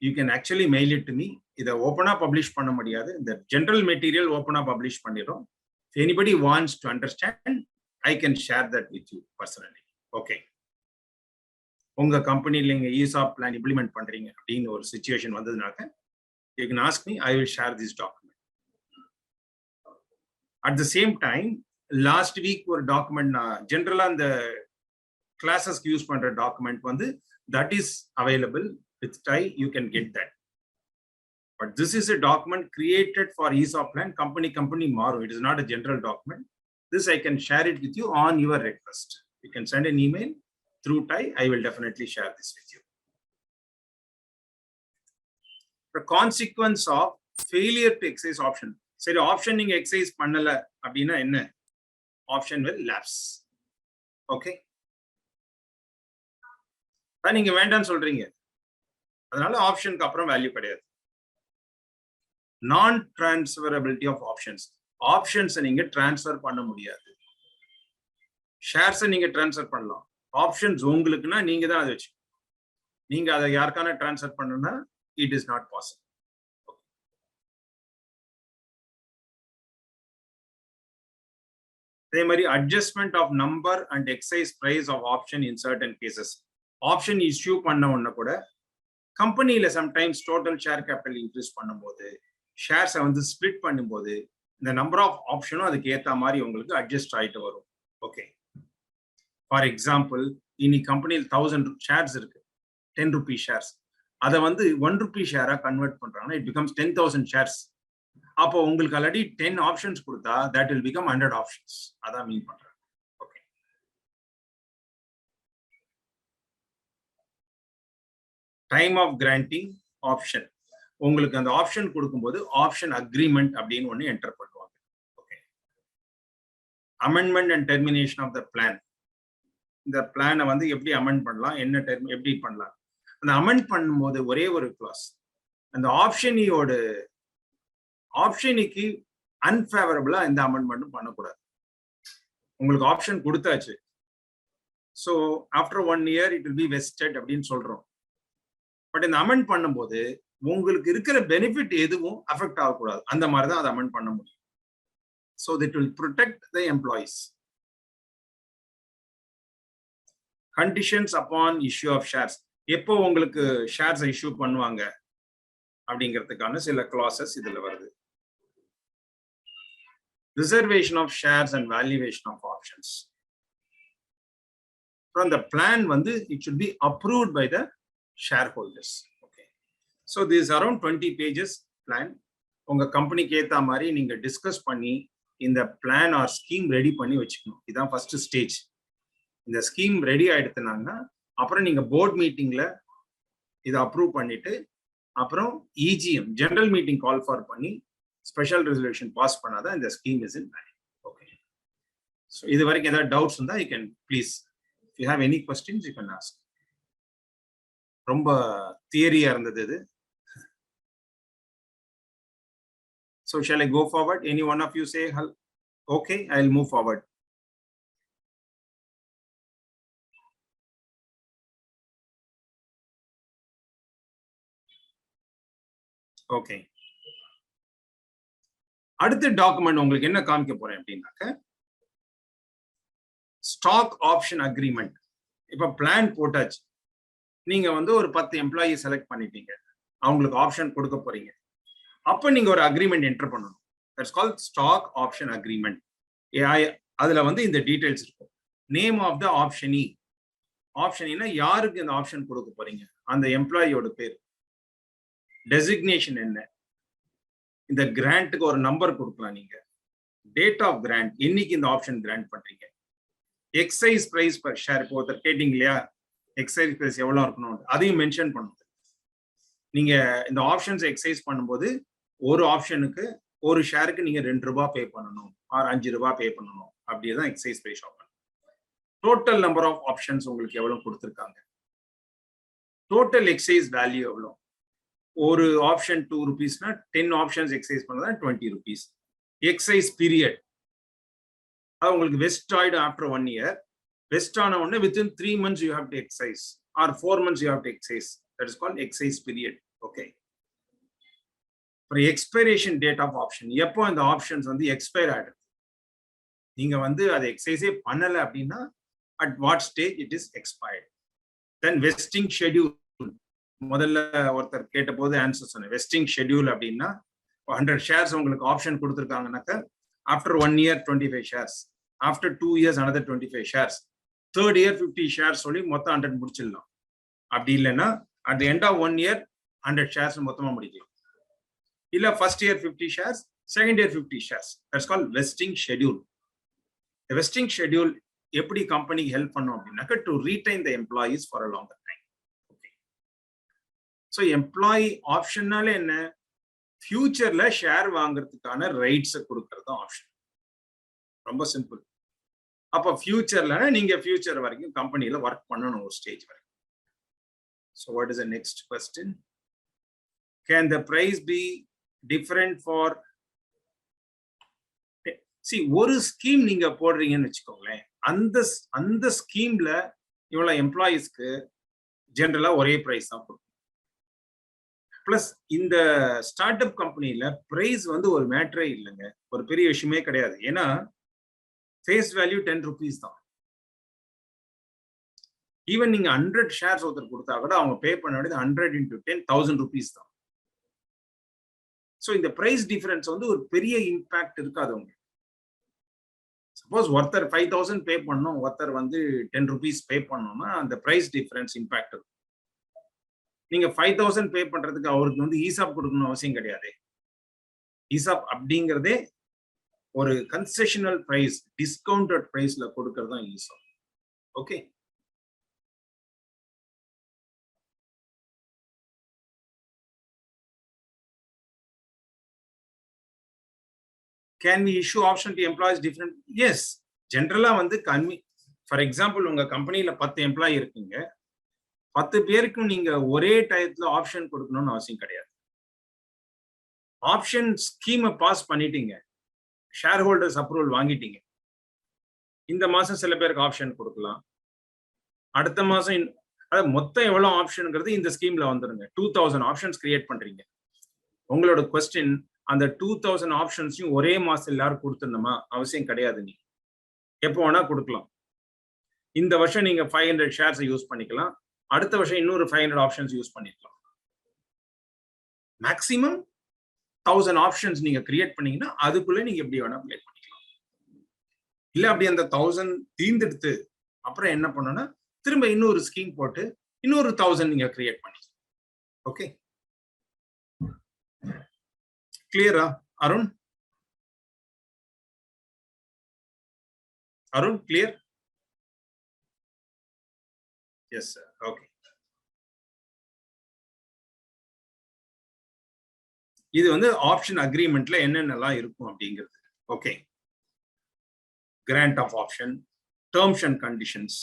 you can actually mail it to me இதை ஓப்பனா publish பண்ண முடியாது இந்த ஜெனரல் மெட்டீரியல் ஓப்பனா பப்ளிஷ் பண்ணிடும் if anybody wants to understand I can share that with you personally okay உங்க கம்பெனில நீங்க ESOP பிளான் இம்ப்ளிமெண்ட் பண்றீங்க அப்படின்னு ஒரு situation வந்ததுனாக்க you can ask me, I will share this document. At the same time, last week ஒரு document ஜெனரலா அந்த கிளாஸஸ்க்கு use பண்ற டாக்குமெண்ட் வந்து that is available with TiE, you can get that. But this is a document created for ESOP plan, company மாறும். It is not a general document. This I can share it with you on your request. You can send an email through TiE. I will definitely share this with you. The consequence of failure to exercise option. சரி, option நீங்க exercise பண்ணல அப்படின்னா என்ன? Option will lapse. Okay, நீங்க வேண்டாம்னு சொல்றீங்க, அதனால ஆப்ஷனுக்கு அப்புறம் வேல்யூ கிடையாது. நான் டிரான்ஸ்ஃபரபிலிட்டி ஆஃப் ஆப்ஷன்ஸ். ஆப்ஷன்ஸ் நீங்க டிரான்ஸ்ஃபர் பண்ண முடியாது. ஷேர்ஸ் நீங்க டிரான்ஸ்ஃபர் பண்ணலாம். ஆப்ஷன்ஸ் உங்களுக்குன்னா நீங்க தான் அதை வச்சு, நீங்க அதை யாருக்கான டிரான்ஸ்ஃபர் பண்ணணும்னா it is not possible. அதே மாதிரி adjustment of number and exercise price of option in certain cases. Option issue பண்ண உடனே கூட கம்பெனியில sometimes total share capital increase பண்ணும்போது, ஷேர்ஸை வந்து ஸ்பிளிட் பண்ணும்போது இந்த நம்பர் ஆஃப் ஆப்ஷனும் அதுக்கு ஏற்ற மாதிரி உங்களுக்கு அட்ஜஸ்ட் ஆகிட்டு வரும். ஓகே, ஃபார் எக்ஸாம்பிள், இன்னைக்கு கம்பெனியில் 1000 ஷேர்ஸ் இருக்கு, 10 ரூபீஸ் ஷேர்ஸ். அதை வந்து 1 ரூபி ஷேரா கன்வெர்ட் பண்றாங்கன்னா இட் பிகம்ஸ் 10,000 ஷேர்ஸ். அப்போ உங்களுக்கு ஆல்ரெடி 10 ஆப்ஷன்ஸ் கொடுத்தா தட் வில் பிகம் 100 ஆப்ஷன்ஸ். அதான் மீன் பண்றேன். Okay, time of granting option. உங்களுக்கு அந்த ஆப்ஷன் கொடுக்கும்போது ஆப்ஷன் அக்ரிமெண்ட் அப்படின்னு ஒன்று என்டர் பண்ணுவாங்க. Okay, amendment and termination of the plan. இந்த பிளானை வந்து எப்படி அமெண்ட் பண்ணலாம், என்ன டெர்ம் எப்படி பண்ணலாம். அந்த அமெண்ட் பண்ணும்போது ஒரே ஒரு கிளாஸ், அந்த ஆப்ஷனுக்கு அன்ஃபேவரபிளா எந்த அமெண்ட்மெண்ட்டும் பண்ணக்கூடாது. உங்களுக்கு ஆப்ஷன் கொடுத்தாச்சு, so after 1 year it will be vested அப்படின்னு சொல்றோம். பட் இந்த அமெண்ட் பண்ணும்போது உங்களுக்கு இருக்கிற பெனிஃபிட் எதுவும் அஃபெக்ட் ஆகக்கூடாது. அந்த மாதிரி தான் அதை அமெண்ட் பண்ண முடியும். So it will protect the employees. Conditions upon issue of shares. எப்போ உங்களுக்கு ஷேர்ஸ் இஷ்யூ பண்ணுவாங்க அப்படிங்கிறதுக்கான சில கிளாசஸ் இதுல வருது. Reservation of shares and valuation of options. From the plan வந்து it should be approved by the shareholders. Okay, so this is around 20 pages plan. உங்க கம்பெனிக்கு ஏத்த மாதிரி நீங்க டிஸ்கஸ் பண்ணி இந்த பிளான் ஆர் ஸ்கீம் ரெடி பண்ணி வச்சுக்கணும். இதுதான் ஃபர்ஸ்ட் ஸ்டேஜ். இந்த ஸ்கீம் ரெடி ஆயிடுத்துனாங்கன்னா அப்புறம் நீங்க போர்ட் மீட்டிங்ல இதை அப்ரூவ் பண்ணிட்டு அப்புறம் EGM general meeting call for பண்ணி ஸ்பெஷல் ரெசல்யூஷன் பாஸ் பண்ணாதான் இந்த scheme is in value. Okay, so இது வரைக்கும் ஏதாவது டவுட்ஸ் இருந்தா you can please, if you have any questions you can ask. ரொம்ப தியரியா இருந்தது இது. So shall I go forward? Any one of you say hello? Okay, I'll move forward. Okay, அடுத்த document உங்களுக்கு என்ன காமிக்க போறேன் அப்படின்னாக்க ஸ்டாக் ஆப்ஷன் அக்ரிமெண்ட். இப்ப பிளான் போட்டாச்சு, நீங்க வந்து ஒரு 10 எம்ப்ளாயி செலக்ட் பண்ணிட்டீங்க, அவங்களுக்கு ஆப்ஷன் கொடுக்க போறீங்க. அப்ப நீங்க ஒரு அக்ரிமெண்ட் என்டர் பண்ணணும். That's called stock option agreement. அதுல வந்து இந்த டீடைல்ஸ் இருக்கும். Name of the ஆப்ஷனி. ஆப்ஷனினா யாருக்கு இந்த ஆப்ஷன் கொடுக்க போறீங்க, அந்த எம்ப்ளாயியோட பேர், டெசிக்னேஷன் என்ன, இந்த கிராண்ட்டுக்கு ஒரு நம்பர் கொடுக்கலாம் நீங்க, டேட் ஆஃப் கிராண்ட், என்னைக்கு இந்த ஆப்ஷன் கிராண்ட் பண்றீங்க, எக்ஸைஸ் பிரைஸ் பர் ஷேர். இப்போ ஒருத்தர் கேட்டீங்க இல்லையா, எக்ஸைஸ் பிரைஸ் எவ்வளவு இருக்கணும், அதையும் மென்ஷன் பண்ணணும். நீங்க இந்த ஆப்ஷன்ஸ் எக்ஸைஸ் பண்ணும்போது ஒரு ஆப்ஷனுக்கு ஒரு ஷேருக்கு நீங்க 2 ரூபாய் பே பண்ணணும் ஆர் 5 ரூபாய் பே பண்ணணும். அப்படியேதான் exercise price of. Total number of options உங்களுக்கு எவ்வளவு கொடுத்துருக்காங்க, டோட்டல் எக்ஸைஸ் வேல்யூ எவ்வளவு. ஒரு ஆப்ஷன் 2 rupeesனா 10 ஆப்ஷன்ஸ் எக்ஸைஸ் பண்ணதா 20 rupees. எக்ஸைஸ் பீரியட், அது உங்களுக்கு வெஸ்ட் ஆயிடும் ஆஃப்டர் 1 year. வெஸ்ட் ஆன உடனே within 3 months you have to excise or 4 months you have to excise. That is called excise period. Okay. For expiration date of option, எப்போ இந்த options வந்து expire ஆயிடுது, நீங்க வந்து அதை எக்ஸைஸே பண்ணல அப்படின்னா at what stage it is expired. Then vesting schedule. முதல்ல ஒருத்தர் கேட்ட போது ஆன்சர் சொன்னேன். வெஸ்டிங் ஷெட்யூல் அப்படின்னா 100 shares உங்களுக்கு option கொடுத்துருக்காங்கனாக்கா after 1 year 25 shares, after 2 years another 25 shares, third year 50 shares சொல்லி மொத்தம் 100 முடிச்சிடலாம். அப்படி இல்லைன்னா at the end of 1 year 100 shares மொத்தமா முடிக்கலாம். இல்ல first year 50 shares, second year 50 shares. That's called vesting schedule. The vesting schedule எப்படி கம்பெனிக்கு ஹெல்ப் பண்ணும் அப்படின்னாக்கா to retain the employees for a longer time. Okay. So employee ஆப்ஷன்னால என்ன, ஃபியூச்சர்ல share வாங்குறதுக்கான ரைட்ஸை கொடுக்கறது ஆப்ஷன். ரொம்ப சிம்பிள். அப்ப ஃபியூச்சர்ல நீங்க ஃபியூச்சர் வரைக்கும் கம்பெனில ஒர்க் பண்ணணும் ஒரு ஸ்டேஜ் வரைக்கும். So what is the next question? Can the price be different for, see, ஒரு ஸ்கீம் நீங்க போடுறீங்கன்னு வச்சுக்கோங்களேன், அந்த ஸ்கீம்ல இவ்வளவு எம்ப்ளாயிஸ்க்கு ஜெனரலா ஒரே பிரைஸ் தான் கொடுக்கும். பிளஸ் இந்த ஸ்டார்ட் அப் கம்பெனில பிரைஸ் வந்து ஒரு மேட்டரே இல்லைங்க, ஒரு பெரிய விஷயமே கிடையாது. ஏன்னா ஃபேஸ் வேல்யூ 10 rupees தான். ஈவன் நீங்க 100 shares ஒருத்தர் கொடுத்தா கூட அவங்க பே பண்ண வேண்டியது 100 into 10 1000 rupees தான். ஸோ இந்த பிரைஸ் டிஃபரன்ஸ் வந்து ஒரு பெரிய இம்பாக்ட் இருக்காது உங்களுக்கு. சப்போஸ் ஒருத்தர் 5000 பே பண்ணணும், ஒருத்தர் வந்து 10 rupees பே பண்ணணும்னா அந்த பிரைஸ் டிஃபரன்ஸ் இம்பாக்ட் இருக்கும். நீங்க 5000 பே பண்றதுக்கு அவருக்கு வந்து ESOP கொடுக்கணும் அவசியம் கிடையாது. ESOP அப்படிங்கிறதே ஒரு கன்செஷனல் பிரைஸ், டிஸ்கவுண்டட் பிரைஸ்ல கொடுக்கறது தான் ESOP. Okay. Can we issue option to employees different? Yes. ஜென்ரலா வந்து ஃபார் எக்ஸாம்பிள் உங்க கம்பெனில 10 எம்ப்ளாயி இருக்குங்க, 10 பேருக்கும் நீங்க ஒரே டயத்துல ஆப்ஷன் கொடுக்கணும்னு அவசியம் கிடையாது. ஆப்ஷன் ஸ்கீமை பாஸ் பண்ணிட்டீங்க, ஷேர் ஹோல்டர்ஸ் அப்ரூவல் வாங்கிட்டீங்க. இந்த மாசம் சில பேருக்கு ஆப்ஷன் கொடுக்கலாம், அடுத்த மாசம் அதாவது மொத்தம் எவ்வளவு ஆப்ஷன்ங்கிறது இந்த ஸ்கீம்ல வந்துருங்க. 2000 ஆப்ஷன்ஸ் கிரியேட் பண்றீங்க. உங்களோட கொஸ்டின், அந்த 2000 ஆப்ஷன்ஸையும் ஒரே மாசம் எல்லாரும் கொடுத்துடணுமா? அவசியம் கிடையாது. நீங்க எப்போ வேணா கொடுக்கலாம். இந்த வருஷம் நீங்க 500 ஷேர்ஸ் யூஸ் பண்ணிக்கலாம், அடுத்த வருஷம் இன்னொரு 500 ஆப்ஷன்ஸ் யூஸ் பண்ணிக்கலாம். மேக்சிமம் 1000 ஆப்ஷன்ஸ் நீங்க கிரியேட் பண்ணீங்கன்னா அதுக்குள்ள நீங்க எப்படி வேணா பிளே பண்ணிக்கலாம். இல்ல அப்படி அந்த 1000 தீர்ந்தெடுத்து அப்புறம் என்ன பண்ணணும்னா திரும்ப இன்னொரு ஸ்கீம் போட்டு இன்னொரு 1000 நீங்க கிரியேட் பண்ணிக்கலாம். ஓகே, கிளியரா Arun? Arun clear? Yes sir. Okay, இது வந்து ஆப்ஷன் அக்ரிமெண்ட்ல என்னென்னலாம் இருக்கும் அப்படிங்கிறது. Okay, grant of option, terms and conditions.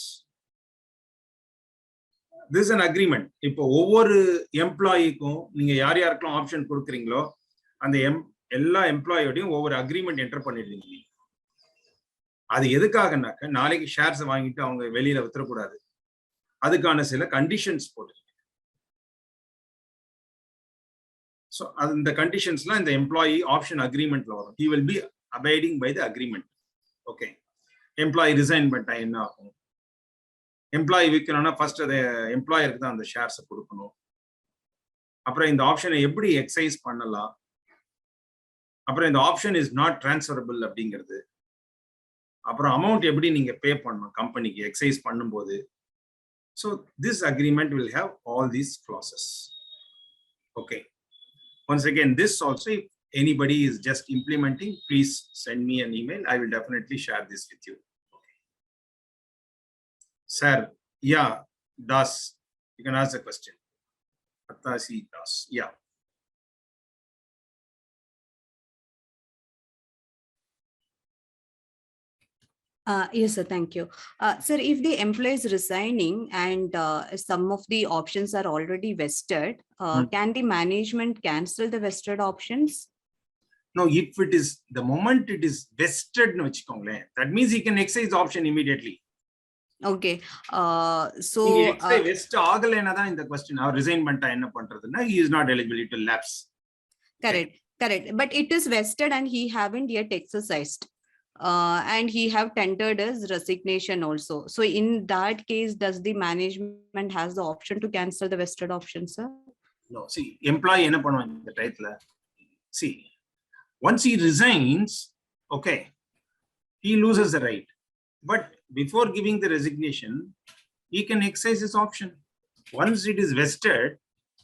This an agreement. இப்போ ஒவ்வொரு எம்ப்ளாயிக்கும் நீங்க யார் யாருக்கெல்லாம் ஆப்ஷன் கொடுக்குறீங்களோ அந்த எல்லா எம்ப்ளாயோடையும் ஒவ்வொரு அக்ரிமெண்ட் என்டர் பண்ணிடுவீங்க. அது எதுக்காகனாக்க நாளைக்கு ஷேர்ஸ் வாங்கிட்டு அவங்க வெளியில வித்துறக்கூடாது, அதுக்கான சில கண்டிஷன்ஸ் போட்டு. ஸோ அந்த கண்டிஷன்ஸ்லாம் இந்த எம்ப்ளாயி ஆப்ஷன் அக்ரிமெண்ட்ல வரும். He will be abiding by the agreement. Okay, employee resign பண்ணிட்டா என்ன ஆகும்? எம்ப்ளாயி விற்கணும்னா ஃபர்ஸ்ட் அதை எம்ப்ளாயருக்கு தான் அந்த ஷேர்ஸை கொடுக்கணும். அப்புறம் இந்த ஆப்ஷனை எப்படி எக்ஸைஸ் பண்ணலாம், அப்புறம் இந்த ஆப்ஷன் இஸ் நாட் டிரான்ஸ்ஃபரபிள் அப்படிங்கிறது, அப்புறம் அமௌண்ட் எப்படி நீங்க பே பண்ணணும் கம்பெனிக்கு எக்ஸைஸ் பண்ணும்போது. So this agreement will have all these classes. Okay, once again this also, if anybody is just implementing, please send me an email. I will definitely share this with you. Okay. Sir, yeah, Das, you can ask the question. Atasi Das, yeah. Yes, sir. Thank you. Sir, if the employee is resigning and some of the options are already vested, can the management cancel the vested options? No, if it is the moment it is vested, that means he can exercise the option immediately. Okay. So vest ஆகலைன்னா தான் இந்த question. அவர் resign பண்ணிட்டா என்ன பண்றதுன்னா he is not eligible to lapse. Correct. Correct. But it is vested and he haven't yet exercised. and he have tendered his resignation also. So in that case, does the management has the option to cancel the vested option, sir? No, see, employee என்ன பண்ணுவாங்க இந்த டயத்துல? See, once he resigns, okay, he loses the right. But before giving the resignation, he can exercise his option. Once it is vested,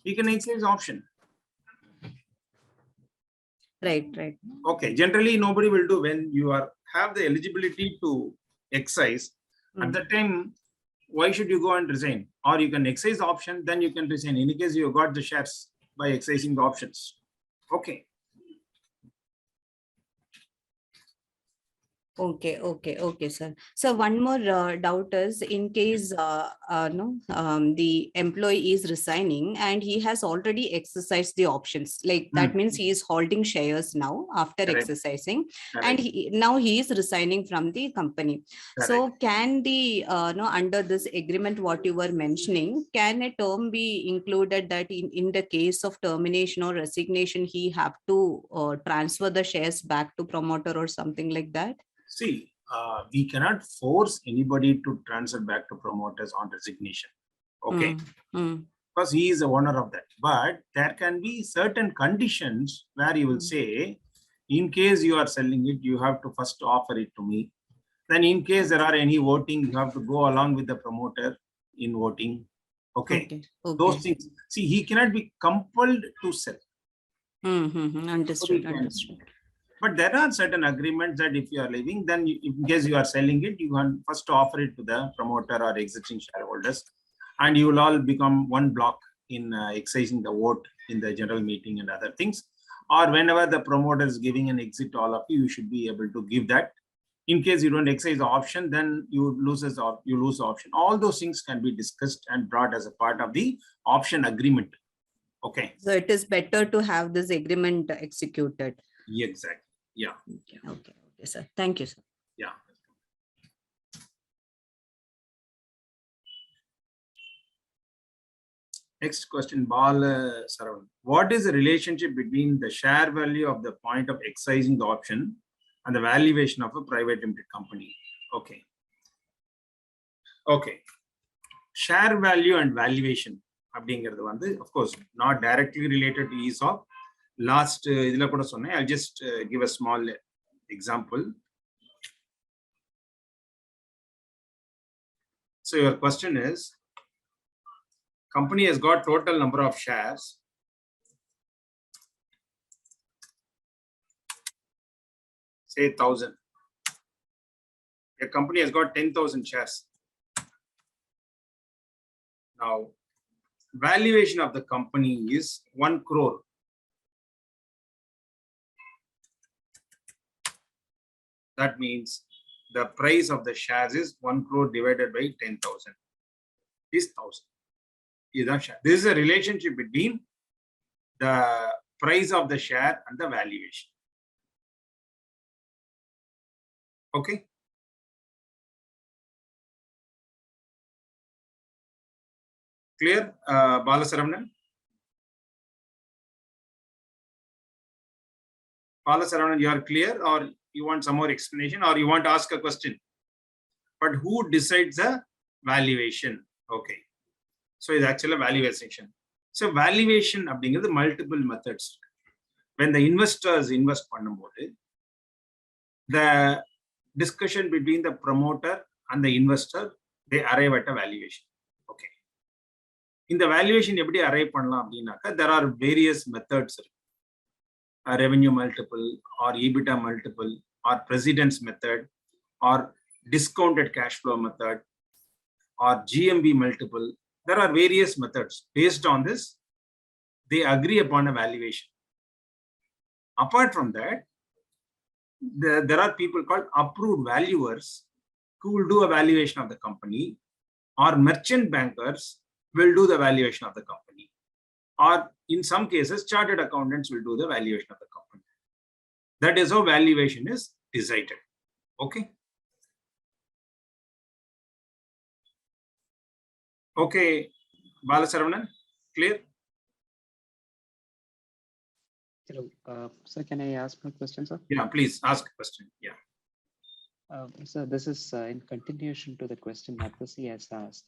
he can exercise option. Right, right. Okay, generally nobody will do when you have the eligibility to excise. At that time, why should you go and resign? Or you can exercise the option, then you can resign. In case you got the shares by exercising the options. Okay. Okay, sir. So one more doubt is, in case the employee is resigning and he has already exercised the options, like that means he is holding shares now after Correct. exercising, Correct. and now he is resigning from the company. Correct. So can the under this agreement what you were mentioning, can a term be included that in the case of termination or resignation, he have to transfer the shares back to promoter or something like that? See, we cannot force anybody to transfer back to promoters on resignation. Okay. Because he is the owner of that. But there can be certain conditions where you will say, in case you are selling it, you have to first offer it to me. Then in case there are any voting, you have to go along with the promoter in voting. Okay. Those things. See, he cannot be compelled to sell. Understood. But there are certain agreements that if you are leaving, then in case you are selling it, you can first offer it to the promoter or existing shareholders, and you will all become one block in exercising the vote in the general meeting and other things. Or whenever the promoter is giving an exit to all of you, you should be able to give that. In case you don't exercise the option, then you lose the option. All those things can be discussed and brought as a part of the option agreement. Okay. So it is better to have this agreement executed. Exactly. Yeah. Okay, sir. Thank you, sir. Yeah. Next question, Bala Saravan. What is the relationship between the share value of the point of exercising the option and the valuation of a private limited company? Okay. Okay. Share value and valuation, of course, not directly related to ESOP. Last, I'll just give a small example. So your question is, company has got total number of shares. Say 1,000. A company has got 10,000 shares. Now, valuation of the company is 1 crore. That means the price of the shares is 1 crore divided by 10,000 is 1,000. This is a relationship between the price of the share and the valuation. Okay. Clear, Balasaravanan? Balasaravanan, you are clear, or you want some more explanation, or you want to ask a question? But who decides the valuation? Okay. So it's actually a valuation. So valuation அப்படிங்கிறது multiple methods. When the investors invest பண்ணும்போது, the discussion between the promoter and the investor, they arrive at a valuation. Okay. In the valuation எப்படி arrive பண்ணலாம் அப்படின்னாக்கா, there are various methods. A revenue multiple, or EBITDA multiple, or president's method, or discounted cash flow method, or GMV multiple. There are various methods. Based on this, they agree upon a valuation. Apart from that, there are people called approved valuers who will do a valuation of the company, or merchant bankers will do the valuation of the company, or in some cases, chartered accountants will do the valuation of the company. That is how valuation is decided. Okay. Okay, Balasaravanan, clear? Hello, sir, can I ask my question, sir? Yeah, please ask a question. Yeah. So this is in continuation to the question Marquisi has asked,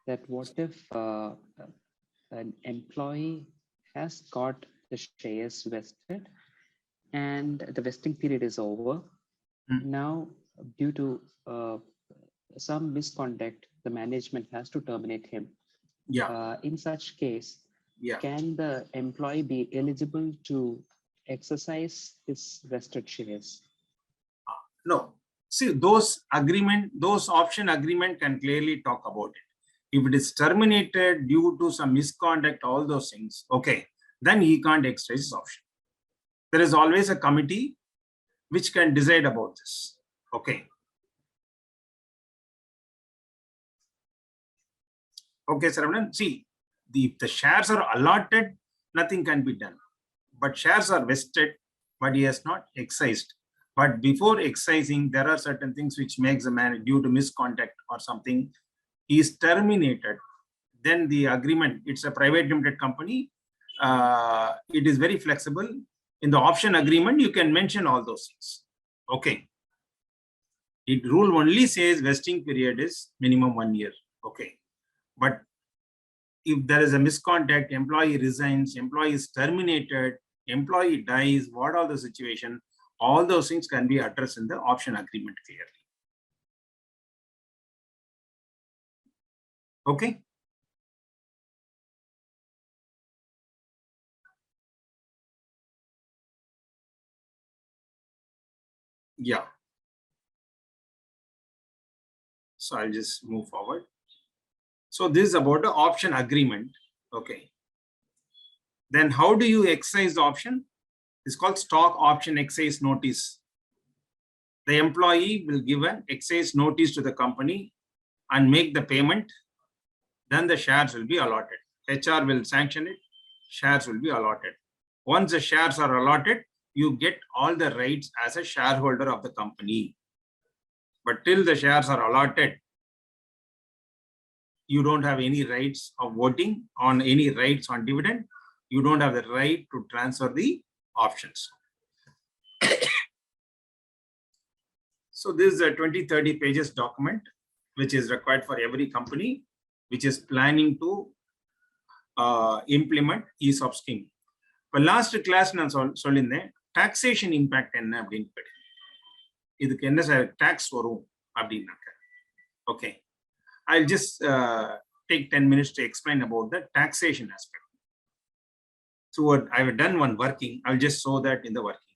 that what if an employee has got the shares vested and the vesting period is over. Now, due to some misconduct, the management has to terminate him. Yeah. In such case, Yeah. can the employee be eligible to exercise his vested shares? No. See, those option agreement can clearly talk about it. If it is terminated due to some misconduct, all those things, okay, then he can't exercise his option. There is always a committee which can decide about this. Okay. Okay, Saravanan. See, if the shares are allotted, nothing can be done. But shares are vested, but he has not excised. But before excising, there are certain things which makes a man due to misconduct or something, he is terminated. Then the agreement, it's a private limited company. It is very flexible. In the option agreement, you can mention all those things. Okay. It rule only says vesting period is minimum 1 year. Okay. But if there is a misconduct, employee resigns, employee is terminated, employee dies, what are the situation? All those things can be addressed in the option agreement clearly. Okay. Yeah. So I'll just move forward. So this is about the option agreement. Okay. Then how do you exercise the option? It's called stock option exercise notice. The employee will give an exercise notice to the company and make the payment. Then the shares will be allotted. HR will sanction it. Shares will be allotted. Once the shares are allotted, you get all the rights as a shareholder of the company. But till the shares are allotted, you don't have any rights of voting on any rights on dividend. You don't have the right to transfer the options. So this is a 20-30 pages document, which is required for every company, which is planning to implement ESOP scheme. But last class, நான் சொல்லியிருந்தேன் taxation impact என்ன அப்படின்னு இதுக்கு என்ன tax வரும் அப்படின்னாக்க. Okay. I'll just take 10 minutes to explain about the taxation aspect. So what I've done one working, I'll just show that in the working.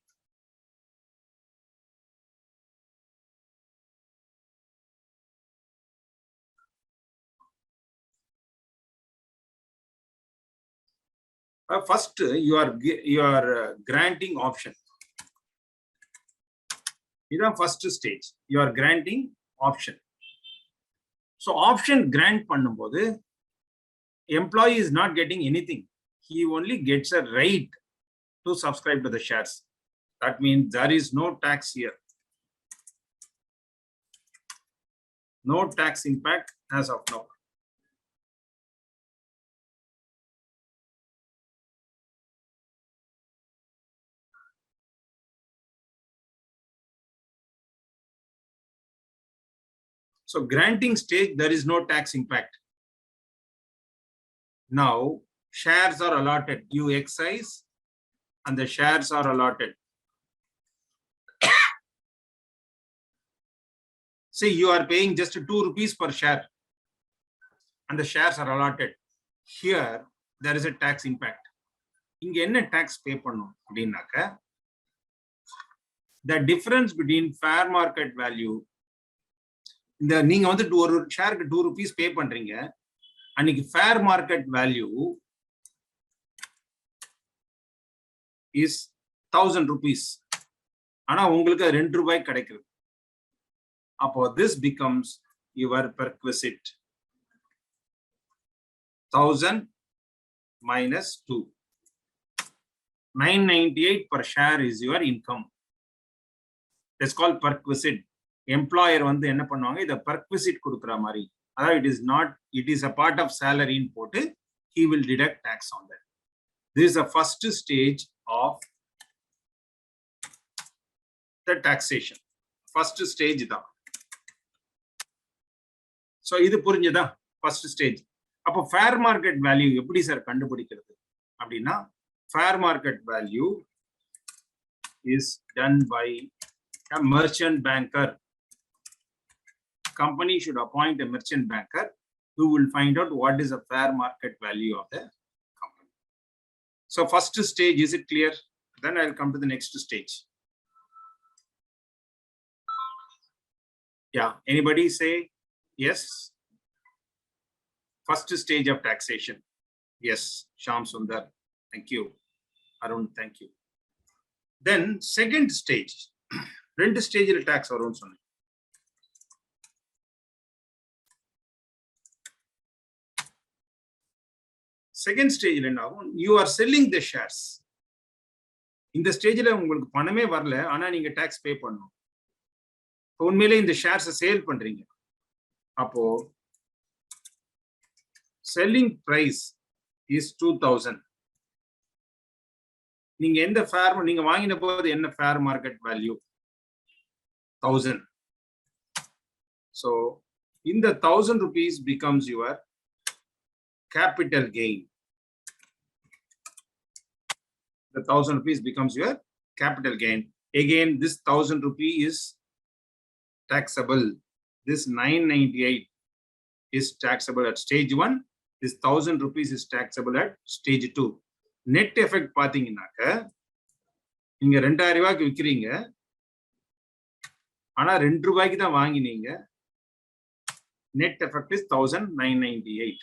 First, you are granting option. This is the first stage. You are granting option. So option grant பண்ணும்போது employee is not getting anything. He only gets a right to subscribe to the shares. That means there is no tax here. No tax impact as of now. So granting stage, there is no tax impact. Now shares are allotted. You excise and the shares are allotted. See, you are paying just 2 rupees per share and the shares are allotted. Here, there is a tax impact. இங்க என்ன tax pay பண்ணும் அப்படின்னாக்க, the difference between fair market value, இந்த நீங்க வந்து ஒரு ஷேருக்கு 2 rupees பே பண்றீங்க, அன்னைக்கு fair market value is 1000 rupees. ஆனா உங்களுக்கு 2 ரூபாய் கிடைக்குது. அப்போ this becomes your perquisite. 1000 minus 2. 998 per share is your income. It's called perquisite. Employer வந்து என்ன பண்ணுவாங்க, இத perquisite கொடுக்கிற மாதிரி. அதாவது it is a part of salary போட்டு he will deduct tax on that. This is the first stage of the taxation. first stage தான். So இது புரிஞ்சதா? First stage. அப்போ fair market value எப்படி சார் கண்டுபிடிக்கிறது அப்படின்னா, fair market value is done by a merchant banker. Company should appoint a merchant banker who will find out what is the fair market value of the company. So first stage, is it clear? Then I'll come to the next stage. Yeah, anybody say yes? First stage of taxation. Yes, Shyam Sundar, thank you. Arun, thank you. Then second stage, ரெண்டு ஸ்டேஜில் tax வரும்னு சொன்னேன். Second stage என்ன ஆகும்? You are selling the shares. இந்த ஸ்டேஜில் உங்களுக்கு பணமே வரல, ஆனா நீங்க tax pay பண்ணணும். உண்மையிலே இந்த ஷேர்ஸை சேல் பண்றீங்க. அப்போ selling price is 2000. நீங்க எந்த ஃபேர் நீங்க வாங்கின போது என்ன ஃபேர் மார்க்கெட் வேல்யூ? 1000. So இந்த 1000 rupees becomes your capital gain. The 1000 rupees becomes your capital gain. Again, this 1000 rupee is taxable. This 998 is taxable at stage 1. This 1000 rupees is taxable at stage 2. Net effect பாத்தீங்கன்னாக்க, நீங்க 2000 ரூபாய்க்கு விக்கிறீங்க, ஆனா 2 ரூபாய்க்கு தான் வாங்கினீங்க. Net effect is 1998.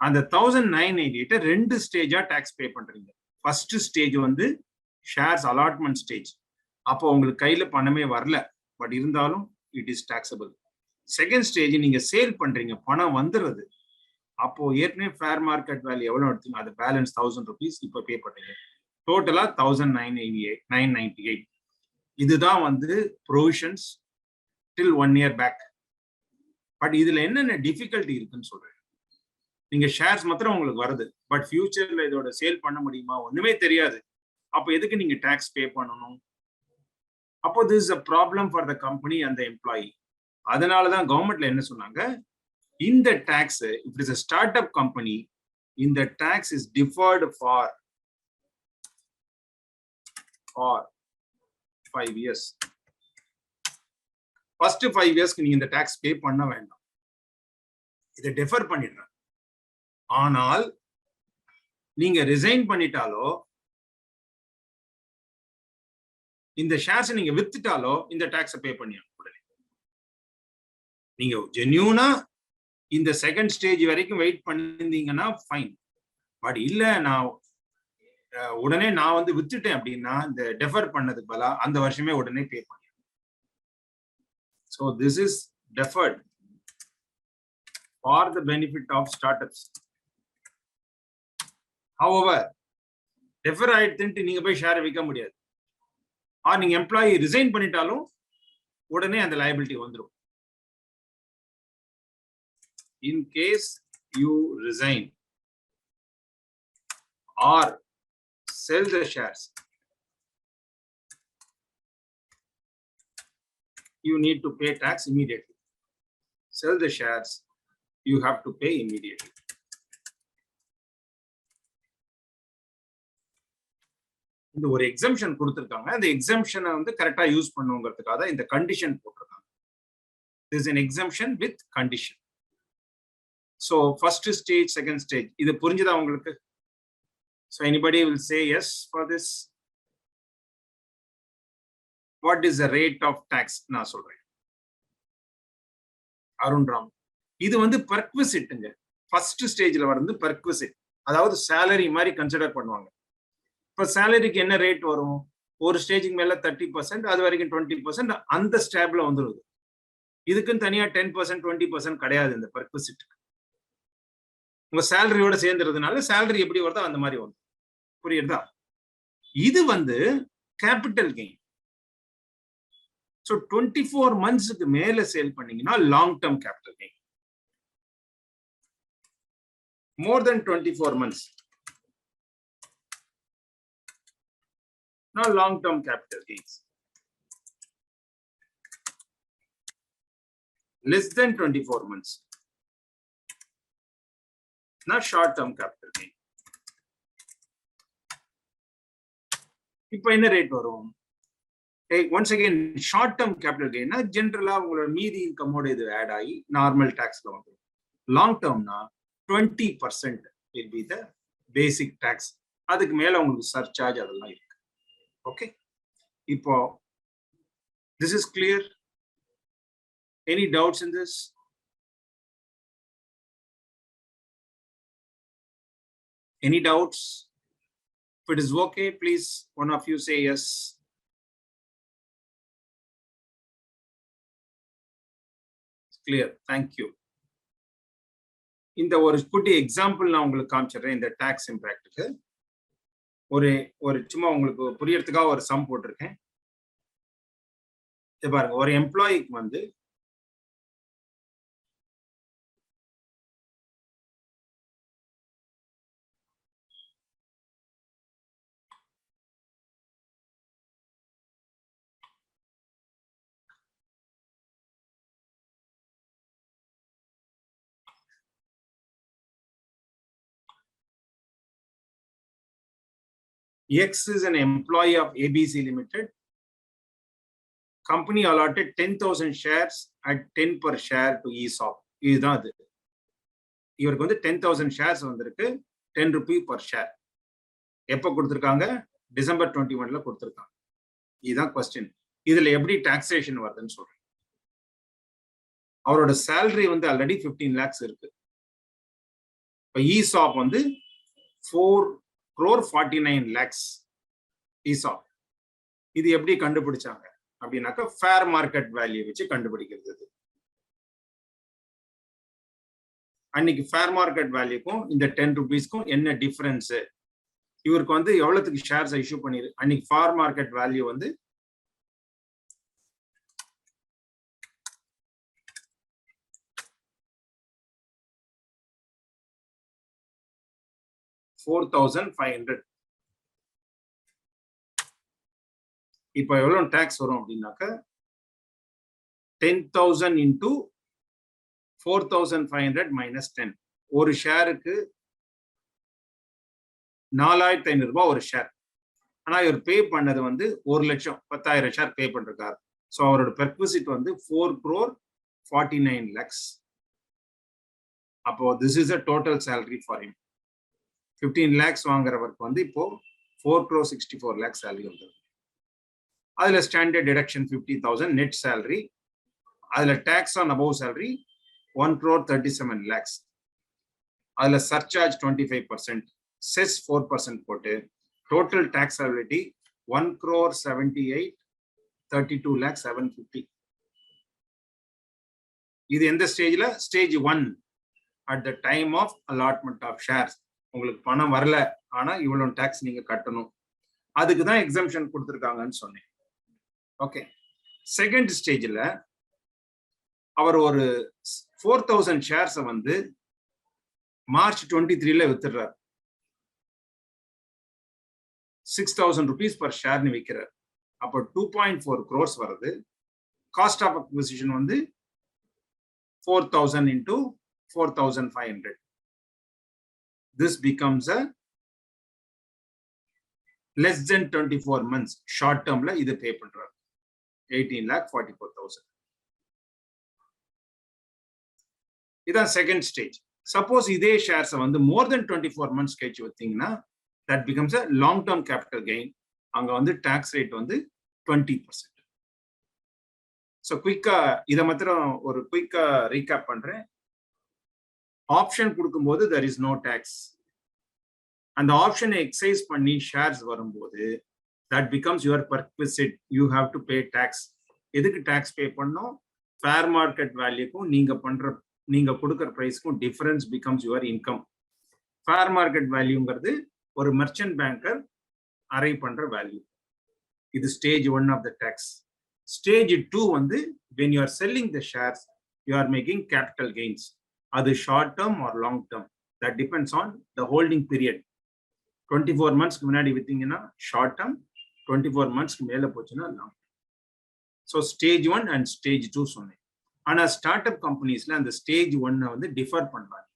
அந்த 1998 ரெண்டு ஸ்டேஜா tax பே பண்றீங்க. ஃபர்ஸ்ட் ஸ்டேஜ் வந்து ஷேர்ஸ் அலாட்மெண்ட் ஸ்டேஜ். அப்போ உங்களுக்கு கையில பணமே வரல, பட் இருந்தாலும் it is taxable. Second stage நீங்க சேல் பண்றீங்க, பணம் வந்துடுறது. அப்போ ஏற்கனவே ஃபேர் மார்க்கெட் வேல்யூ எவ்வளவு எடுத்தீங்க, அது பேலன்ஸ் 1000 rupees இப்போ பே பண்றீங்க. டோட்டலா 1998. இதுதான் வந்து provisions till 1 year back. But இதுல என்னென்ன டிஃபிகல்ட்டி இருக்குன்னு சொல்றேன். நீங்க ஷேர்ஸ் மாத்திரம் உங்களுக்கு வருது, பட் ஃபியூச்சர்ல இதோட சேல் பண்ண முடியுமா ஒண்ணுமே தெரியாது. அப்போ எதுக்கு நீங்க டாக்ஸ் பே பண்ணணும்? அப்போ this is a problem for the company and the employee. அதனாலதான் கவர்மெண்ட்ல என்ன சொன்னாங்க, இந்த tax, if it is a startup company, இந்த tax is deferred for 5 years. First 5 yearsக்கு நீங்க இந்த டாக்ஸ் பே பண்ண வேண்டாம், இதை டெஃபர் பண்ணிடுறேன். ஆனால் நீங்க ரிசைன் பண்ணிட்டாலோ, இந்த ஷேர்ஸ் நீங்க வித்துட்டாலோ இந்த டாக்ஸை பே பண்ணிடணும். நீங்க ஜென்யூனா இந்த செகண்ட் ஸ்டேஜ் வரைக்கும் வெயிட் பண்ணிருந்தீங்கன்னா ஃபைன். பட் இல்ல, நான் உடனே நான் வந்து வித்துட்டேன் அப்படின்னா இந்த டெஃபர் பண்ணதுக்கு பதிலா அந்த வருஷமே உடனே பே பண்ணிடணும். So this is deferred for the benefit of startups. However, defer ஆயிடுத்துட்டு நீங்க போய் ஷேரை விற்க முடியாது. நீங்க எம்ப்ளாயி ரிசைன் பண்ணிட்டாலும் உடனே அந்த லயபிலிட்டி வந்துடும். In case you resign or sell the shares, you need to pay tax immediately. Sell the shares, you have to pay immediately. இந்த ஒரு எக்ஸம்ஷன் கொடுத்திருக்காங்க. அந்த எக்ஸம்ஷனை வந்து கரெக்டா யூஸ் பண்ணுங்கிறதுக்காக இந்த கண்டிஷன் போட்டிருக்காங்க. This is an exemption with condition. So first stage, second stage, இது புரிஞ்சுதா உங்களுக்கு? So anybody will say yes for this? What is the rate of tax? நான் சொல்றேன். அருண் ராம், இது வந்து பெர்க்விசிட்ங்க. ஃபர்ஸ்ட் ஸ்டேஜ்ல வந்து பெர்க்விசிட், அதாவது சேலரி மாதிரி கன்சிடர் பண்ணுவாங்க. இப்ப சேலரிக்கு என்ன ரேட் வரும்? ஒரு ஸ்டேஜுக்கு மேல 30%, அது வரைக்கும் 20%, அந்த ஸ்டாப்ல வந்துருது. இதுக்குன்னு தனியா 10%, 20% கிடையாது இந்த பெர்க்விசிட். உங்க சேலரியோட சேர்ந்துறதுனால சேலரி எப்படி வருதோ அந்த மாதிரி வரும். புரியுதா? இது வந்து கேபிட்டல் கெயின். ஸோ 24 monthsக்கு மேல சேல் பண்ணீங்கன்னா long term capital gain. more than 24 months, now long term capital gains. less than 24 months. Not short-term capital gain. இப்போ என்ன ரேட் வரும்? Once again, short-term capital gain generally உங்களோட மீதி இன்கமோட இது ஆட் ஆகி normal டாக்ஸ்ல வந்துடும். லாங் டேர்ம்னா 20% will be the basic tax. அதுக்கு மேல உங்களுக்கு சர்சார்ஜ் அதெல்லாம் இருக்கு. ஓகே, இப்போ this is clear. Any doubts in this? Any doubts? If it is okay, please one of you say yes. It's clear. Thank you. இந்த ஒரு குட்டி எக்ஸாம்பிள் நான் உங்களுக்கு காமிச்சிடுறேன். இந்த டாக்ஸ் இம்பாக்டுக்கு ஒரு சும்மா உங்களுக்கு புரியறதுக்காக ஒரு சம் போட்டிருக்கேன். இது பாருங்க, ஒரு எம்ப்ளாயிக்கு வந்து X is an employee of ABC Limited. Company allotted 10,000 shares at 10 per share to ESOP. இதுதான் அது. இவருக்கு வந்து 10,000 shares வந்திருக்கு, 10 rupee per share. எப்போ கொடுத்துருக்காங்க? டிசம்பர் 21ல கொடுத்துருக்காங்க. இதுதான் கொஸ்டின். இதுல எப்படி டாக்ஸேஷன் வருதுன்னு சொல்றேன். அவரோட சேலரி வந்து ஆல்ரெடி 15 lakhs இருக்கு. இப்போ ESOP வந்து 4,49 lakhs ESOP. இது எப்படி கண்டுபிடிச்சாங்க அப்படின்னாக்கா ஃபேர் மார்க்கெட் வேல்யூ வச்சு கண்டுபிடிக்கிறது. அன்னைக்கு ஃபேர் மார்க்கெட் வேல்யூக்கும் இந்த 10 rupeesக்கும் என்ன டிஃபரன்ஸ்? இவருக்கு வந்து எவ்வளவுக்கு ஷேர்ஸ் இஷ்யூ பண்ணிரு? அன்னைக்கு ஃபேர் மார்க்கெட் வேல்யூ வந்து 4,500. இப்போ எவ்வளவு டாக்ஸ் வரும் அப்படின்னாக்க 10,000 into 4,500 minus 10. ஒரு ஷேருக்கு 4,500 ரூபாய் ஒரு ஷேர். ஆனா இவர் பே பண்ணது வந்து 1,00,000, 10,000 ஷேர் பே பண்றாரு. ஸோ அவரோட பெர்க்விசிட் வந்து 4,49 lakhs. அப்போ this is a total salary for him. 15 lakhs வாங்குறவருக்கு வந்து இப்போ 4,64 lakhs சேலரி வந்துருக்கு. அதுல ஸ்டாண்டர்ட் டிடக்ஷன் 50,000 நெட் சேலரி. அதுல tax on above salary 1,37 lakhs. அதுல சர்சார்ஜ் 25%, செஸ் 4% போட்டு டோட்டல் டாக்ஸபிலிட்டி 1,78,32,750. இது எந்த ஸ்டேஜ்ல? Stage 1 at the time of allotment of shares. உங்களுக்கு பணம் வரல, ஆனா இவ்வளவு டாக்ஸ் நீங்க கட்டணும். அதுக்கு தான் எக்ஸம்ஷன் கொடுத்துருக்காங்கன்னு சொன்னேன். ஓகே, செகண்ட் ஸ்டேஜ்ல அவர் ஒரு 4,000 ஷேர்ஸை வந்து மார்ச் 23ல வித்துடுறார். 6,000 rupees per ஷேர்னு விற்கிறார். அப்போ 2.4 crores வருது. காஸ்ட் ஆஃப் அக்விசிஷன் வந்து 4,000 into 4,500. This becomes a less than 24 months short termல இது பே பண்றாரு. 18,44,000. இதான் செகண்ட் ஸ்டேஜ். சப்போஸ் இதே ஷேர்ஸ் வந்து மோர் தென் 24 months கழிச்சு வந்தீங்கன்னா that becomes a long term capital gain. அங்க வந்து டாக்ஸ் ரேட் வந்து 20%. ஸோ குயிக்கா இதை மாத்திரம் ஒரு குயிக்கா ரீகேப் பண்றேன். ஆப்ஷன் கொடுக்கும்போது there is no tax. அந்த ஆப்ஷனை எக்ஸைஸ் பண்ணி ஷேர்ஸ் வரும்போது that becomes your perquisite. You have to pay tax. எதுக்கு டாக்ஸ் பே பண்ணோம்? ஃபேர் மார்க்கெட் வேல்யூக்கும் நீங்க கொடுக்குற பிரைஸ்க்கும் difference becomes your income. Fair market வேல்யூங்கிறது ஒரு மர்ச்சன்ட் பேங்கர் அரைவ் பண்ற வேல்யூ. இது stage 1 of the tax. Stage 2 வந்து when you are selling the shares, you are making capital gains. அது short term or long term, that depends on the holding period. 24 months முன்னாடி வித்தீங்கன்னா short term, 24 months மேல போச்சுன்னா long. So stage 1 and stage 2 சொன்னேன். ஆனா start up கம்பெனிஸ்ல அந்த stage 1 வந்து differ பண்றாங்க.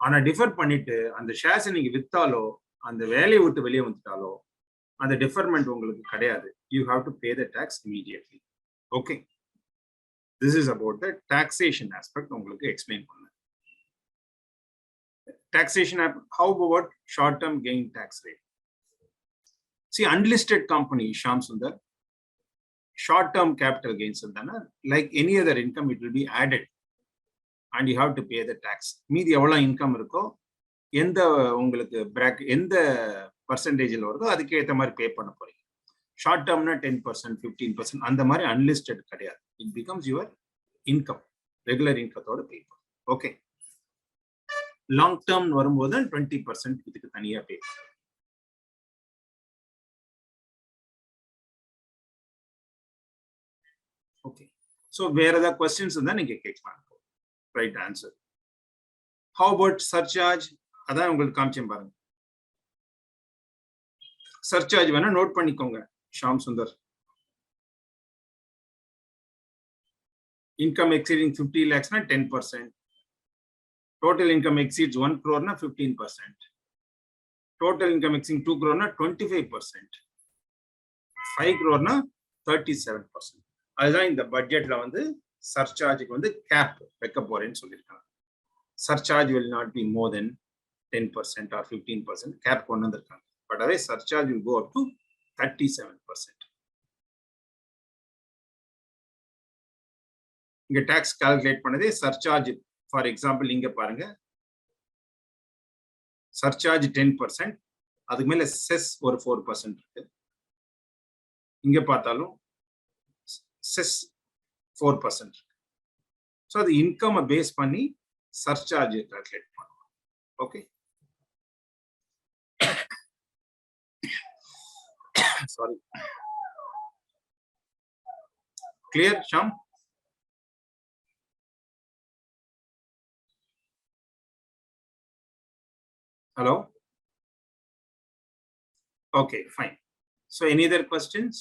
ஆனா டிஃபர் பண்ணிட்டு அந்த ஷேர்ஸை நீங்க வித்தாலோ அந்த வேலையை விட்டு வெளியே வந்துட்டாலோ அந்த டிஃபர்மெண்ட் உங்களுக்கு கிடையாது. You have to pay the tax immediately. Okay, this is about the taxation aspect உங்களுக்கு எக்ஸ்பிளைன் பண்ணேன். Taxation, how about short-term gain tax rate? See, unlisted company, Shyam Sundar, short-term capital gains, like any other income, it will be added and you have to pay the tax. மீதி எவ்வளவு income இருக்கோ எந்த உங்களுக்கு எந்த பர்சன்டேஜில் வருதோ அதுக்கு ஏற்ற மாதிரி பே பண்ண போறீங்க. ஷார்ட் டேர்ம்னா 10%, 15% அந்த மாதிரி அன்லிஸ்டட் கிடையாது. It becomes your income, regular இன்கத்தோட பே பண்ணும். ஓகே, லாங் டேர்ம் வரும்போது 20% இதுக்கு தனியா பே. ஓகே, சோ வேற ஏதாவது क्वेश्चंस இருந்தா நீங்க கேட்கலாம். Right answer. How about surcharge? அதான் உங்களுக்கு காமிச்சேன் பாருங்க. சர்சார்ஜ் வேணா நோட் பண்ணிக்கோங்க ஷாம் சுந்தர். இன்கம் எக்ஸீடிங் 50 lakhsனா 10%. Total income exceeds 1 crore na 15%. Total income exceeding 2 crore na 25%. 5 crore na 37%. அதுதான் இந்த பட்ஜெட்ல வந்து சர்சார்ஜுக்கு வந்து கேப் வைக்க போறேன்னு சொல்லியிருக்காங்க. Surcharge will not be more than 10% or 15%. Cap கொண்டு வந்திருக்காங்க. பட் அதே surcharge will go up to 37%. இங்க டாக்ஸ் கால்குலேட் பண்ணதே சர்சார்ஜ். ஃபார் எக்ஸாம்பிள் இங்க பாருங்க, சர்சார்ஜ் 10%, அதுக்கு மேல செஸ் ஒரு 4% இருக்கு. இங்க பார்த்தாலும் செஸ் 4% இருக்கு. ஸோ அது இன்கம் பேஸ் பண்ணி சர்சார்ஜ் கால்குலேட் பண்ணுவோம். Okay, sorry, clear Sham? Hello? Okay, fine. So any other questions?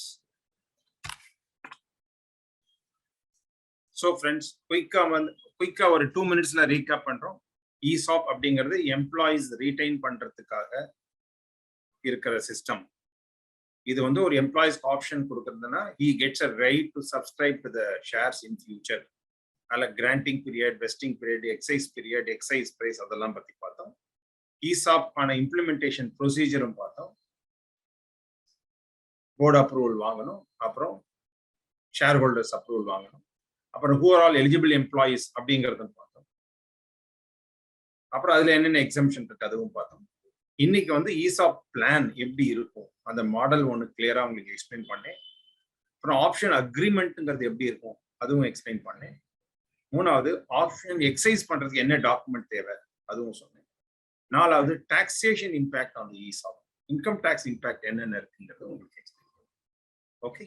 So friends, quick ஒரு 2 minutesல recap பண்றோம். ESOP அப்படிங்கிறது எம்ப்ளாயிஸ் ரீடைன் பண்றதுக்காக இருக்கிற சிஸ்டம். இது வந்து ஒரு எம்ப்ளாயிஸ்க்கு option கொடுக்கறதுன்னா he gets a right to subscribe to the shares in future. அதுல granting period, vesting period, excise period, excise price அதெல்லாம் பத்தி பார்த்தோம். ESOP ஆன இம்ப்ளிமெண்டேஷன் ப்ரொசீஜரும் பார்த்தோம். போர்டு அப்ரூவல் வாங்கணும், அப்புறம் ஷேர் ஹோல்டர்ஸ் அப்ரூவல் வாங்கணும், அப்புறம் who are all eligible employees அப்படிங்கறதும் பார்த்தோம். அப்புறம் அதுல என்னென்ன எக்ஸம்ஷன் இருக்கு அதுவும் பார்த்தோம். இன்னைக்கு வந்து ESOP பிளான் எப்படி இருக்கும் அந்த மாடல் ஒன்று கிளியரா உங்களுக்கு எக்ஸ்பிளைன் பண்ணேன். அப்புறம் ஆப்ஷன் அக்ரிமெண்ட்ங்கிறது எப்படி இருக்கும் அதுவும் எக்ஸ்பிளைன் பண்ணேன். மூணாவது ஆப்ஷன் எக்ஸைஸ் பண்றதுக்கு என்ன டாக்குமெண்ட் தேவை அதுவும் சொன்னேன். நாலாவது taxation impact on the ESOP, income tax impact என்னென்ன இருக்குங்கிறது உங்களுக்கு எக்ஸ்பிளைன் பண்ணுறேன். Okay,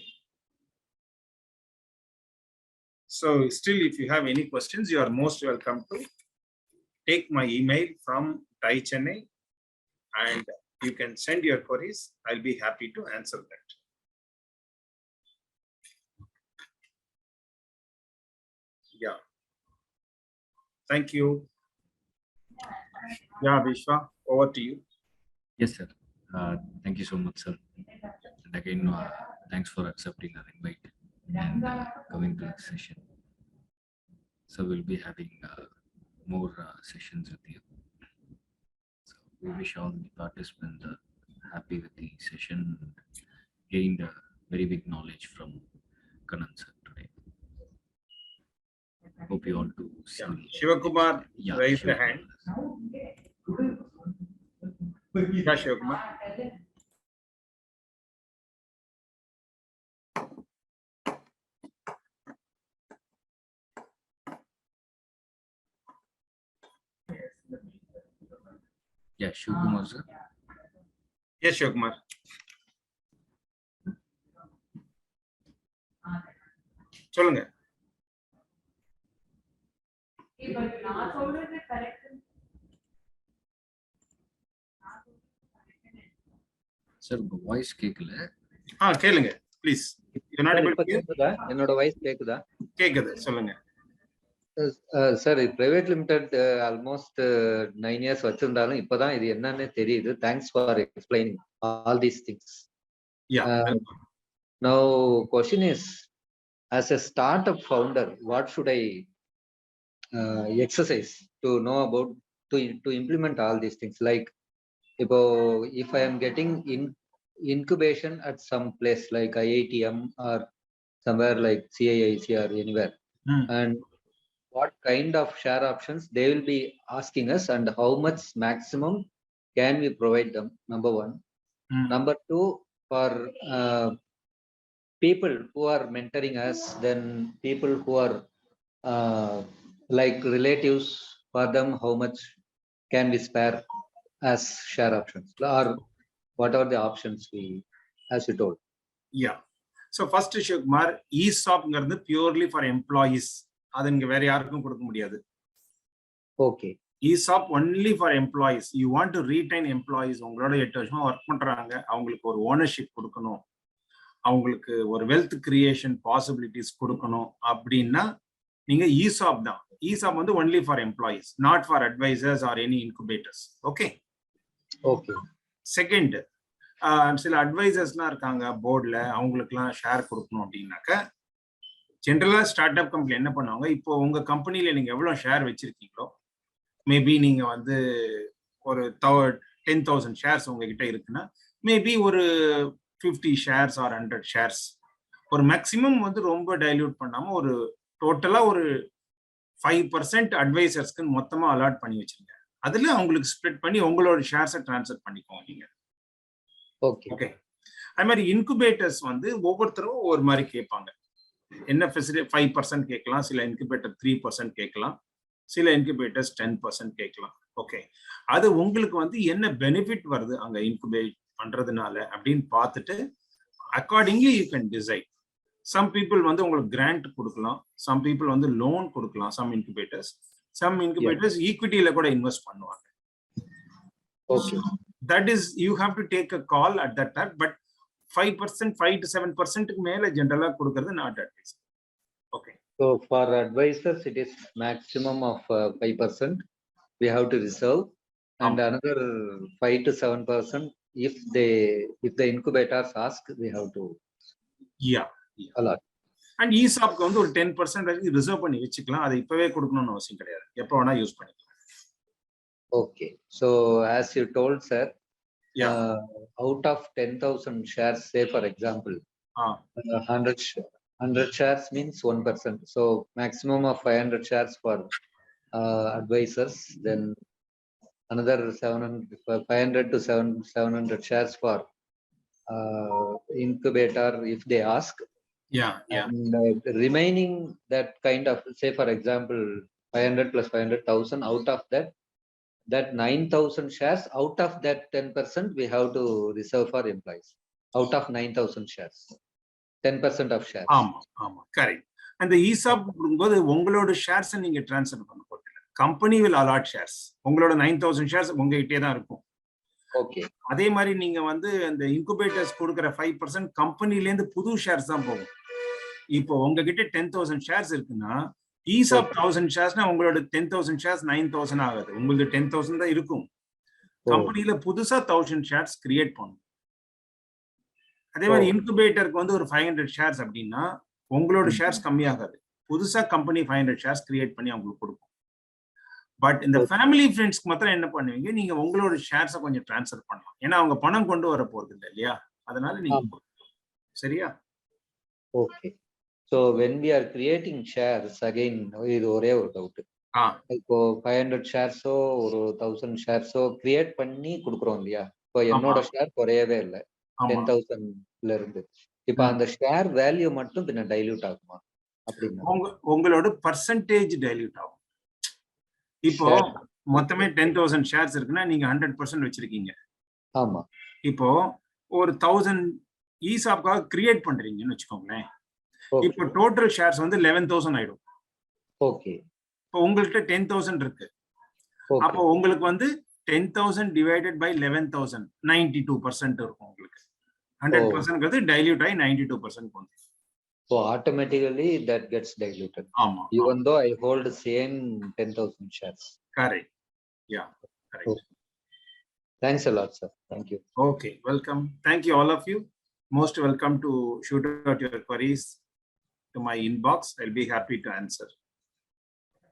so still if you have any questions you are most welcome to take my email from TiE Chennai and you can send your queries. I'll be happy to answer that. Yeah, thank you. Yeah, Vishwa, over to you. Yes, sir. Thank you so much, sir. And again, thanks for accepting our invite and coming to this session. So we'll be having more sessions with you. So we wish all the participants happy with the session and gained very big knowledge from Kanan sir today. Hope you all to see. Yeah. Shivakumar, raise the hand. Yeah, Shivakumar. Yeah, Shivakumar sir. Yes, Shivakumar. சொல்லுங்க. Sir உங்க voice கேட்கல. கேளுங்க. Please. You're not able to hear? என்னோட voice கேக்குதா? கேக்குது, சொல்லுங்க. Sir private limited almost 9 years வச்சிருந்தாலும் இப்பதான் இது என்னன்னு தெரியுது. Thanks for explaining all these things. Now question is, as a startup founder, what should I exercise to know about to implement all these things? Like if I am getting incubation at some place like IITM or somewhere like CIIC or anywhere, and what kind of share options they will be asking us and how much maximum can we provide them, number one. Number two, for people who are mentoring us, then people who are like relatives, for them how much can we spare as share options or whatever the options we, as you told. Yeah. So first Shivkumar, ESOP ங்கிறது purely for employees. அது இங்க வேற யாருக்கும் கொடுக்க முடியாது. Okay. ESOP only for employees. You want to retain employees. உங்களோட 8 வருஷமா work பண்றாங்க, அவங்களுக்கு ஒரு ஓனர்ஷிப் கொடுக்கணும், அவங்களுக்கு ஒரு வெல்த் கிரியேஷன் பாசிபிலிட்டிஸ் கொடுக்கணும் அப்படின்னா நீங்க ESOP தான். ESOP வந்து only for employees, not for advisors or any incubators. Okay. Okay. Second, சில அட்வைசர்ஸ்லாம் இருக்காங்க போர்டில், அவங்களுக்குலாம் ஷேர் கொடுக்கணும் அப்படின்னாக்க ஜென்ரலாக ஸ்டார்ட் அப் கம்பெனி என்ன பண்ணுவாங்க, இப்போ உங்கள் கம்பெனியில் நீங்கள் எவ்வளோ ஷேர் வச்சுருக்கீங்களோ, மேபி நீங்கள் வந்து ஒரு 10,000 ஷேர்ஸ் உங்ககிட்ட இருக்குன்னா மேபி ஒரு 50 ஷேர்ஸ் ஆர் 100 ஷேர்ஸ், ஒரு மேக்ஸிமம் வந்து ரொம்ப டைல்யூட் பண்ணாமல் ஒரு டோட்டலாக ஒரு 5% அட்வைசர்ஸ்க்கு மொத்தமாக அலாட் பண்ணி வச்சுருங்க. அதில் அவங்களுக்கு ஸ்ப்ளிட் பண்ணி உங்களோட ஷேர்ஸை ட்ரான்ஸ்ஃபர் பண்ணிக்கோங்க நீங்கள். ஓகே. அது மாதிரி இன்குபேட்டர்ஸ் வந்து ஒவ்வொருத்தரும் ஒரு மாதிரி கேட்பாங்க. என்ன ஃபெசிலிட்டி 5% கேட்கலாம், சில இன்குபேட்டர் 3% கேட்கலாம், சில இன்குபேட்டர்ஸ் 10% கேட்கலாம். ஓகே, அது உங்களுக்கு வந்து என்ன பெனிஃபிட் வருது அங்க இன்குபேட் பண்றதுனால அப்படின்னு பார்த்துட்டு accordingly you can decide. Some people வந்து உங்களுக்கு கிராண்ட் கொடுக்கலாம், சம் பீப்புள் வந்து லோன் கொடுக்கலாம், சம் இன்குபேட்டர்ஸ் ஈக்விட்டியில கூட இன்வெஸ்ட் பண்ணுவாங்க. Okay. That is, you have to take a call at that time, but 5%, 5 to 7% மேல ஜெனரலா கொடுக்கிறது not advice. Okay. So for advisors, it is maximum of 5% we have to reserve, and another 5 to 7% if the incubators ask, we have to allot. And ESOP வந்து ஒரு 10% வரைக்கும் reserve பண்ணி வச்சுக்கலாம், அதை இப்பவே கொடுக்கணும்னு அவசியம் கிடையாது, எப்போ வேணா யூஸ் பண்ணிக்கலாம். Okay, so as you told, sir, out of 10,000 shares, say for example, 100 shares means 1%. So maximum of 500 shares for advisors, then another 500 to 700 shares for incubator if they ask. And remaining that kind of, say for example, 500 plus 500,000, out of that 9,000 shares, out of that 10% we have to reserve for employees. Out of 9,000 shares, 10% of shares. ஆமா correct. அந்த ESOP போது உங்களோட shares நீங்க transfer பண்ண போறீங்க, company will allot shares. உங்களோட 9,000 shares உங்ககிட்டே தான் இருக்கும். ஓகே, அதே மாதிரி நீங்க வந்து அந்த இன்குபேட்டர்ஸ் கொடுக்குற 5% கம்பெனில இருந்து புது ஷேர்ஸ் தான் போகும். இப்போ உங்ககிட்ட 10,000 ஷேர்ஸ் இருக்குன்னா ESOP 1000 ஷேர்ஸ்னா உங்களோட 10,000 ஷேர்ஸ் 9,000 ஆகாது, உங்களுக்கு 10,000 தான் இருக்கும். கம்பெனில புதுசா 1000 ஷேர்ஸ் கிரியேட் பண்ணும். அதே மாதிரி இன்குபேட்டருக்கு வந்து ஒரு 500 ஷேர்ஸ் அப்படின்னா உங்களோட ஷேர்ஸ் கம்மியாகாது, புதுசா கம்பெனி 500 ஷேர்ஸ் கிரியேட் பண்ணி அவங்களுக்கு கொடுக்கும். பட் இந்த ஃபேமிலி ஃப்ரெண்ட்ஸ்க்கு மாத்திரம் என்ன பண்ணுவீங்க, நீங்க உங்களோட ஷேர்ஸை கொஞ்சம் ட்ரான்ஸ்ஃபர் பண்ணலாம், ஏன்னா அவங்க பணம் கொண்டு வர போறது இல்லை இல்லையா, அதனால நீங்க சரியா. Okay. So when we are creating shares, again இது ஒரே ஒரு டவுட். இப்போ 500 ஷேர்ஸோ ஒரு 1000 ஷேர்ஸோ கிரியேட் பண்ணி கொடுக்குறோம் இல்லையா, இப்போ என்னோட ஷேர் குறையவே இல்லை 10,000ல இருந்து, இப்போ அந்த ஷேர் வேல்யூ மட்டும் பின்ன டைல்யூட் ஆகுமா? அப்படின்னா உங்களோட பர்சன்டேஜ் டைல்யூட் ஆகும். இப்போ மொத்தமே 10,000 ஷேர்ஸ் இருக்குன்னா நீங்க 100% வச்சிருக்கீங்க. ஆமா. இப்போ ஒரு 1000 ESOPக்காக கிரியேட் பண்றீங்கன்னு வச்சுக்கோங்களேன், இப்போ டோட்டல் ஷேர்ஸ் வந்து 11,000 ஆயிடும். ஓகே. இப்போ உங்கள்கிட்ட 10,000 இருக்கு, அப்போ உங்களுக்கு வந்து 10,000 டிவைடட் பை 11,000 92% இருக்கும் உங்களுக்கு. 100% dilute ஆகி 92% போகுது. So automatically that gets diluted. ஆமா. Even though I hold the same 10,000 shares. Correct. Yeah. Correct. Okay. Thanks a lot, sir. Thank you. Okay. Welcome. Thank you, all of you. Most welcome to shoot out your queries to my inbox. I'll be happy to answer.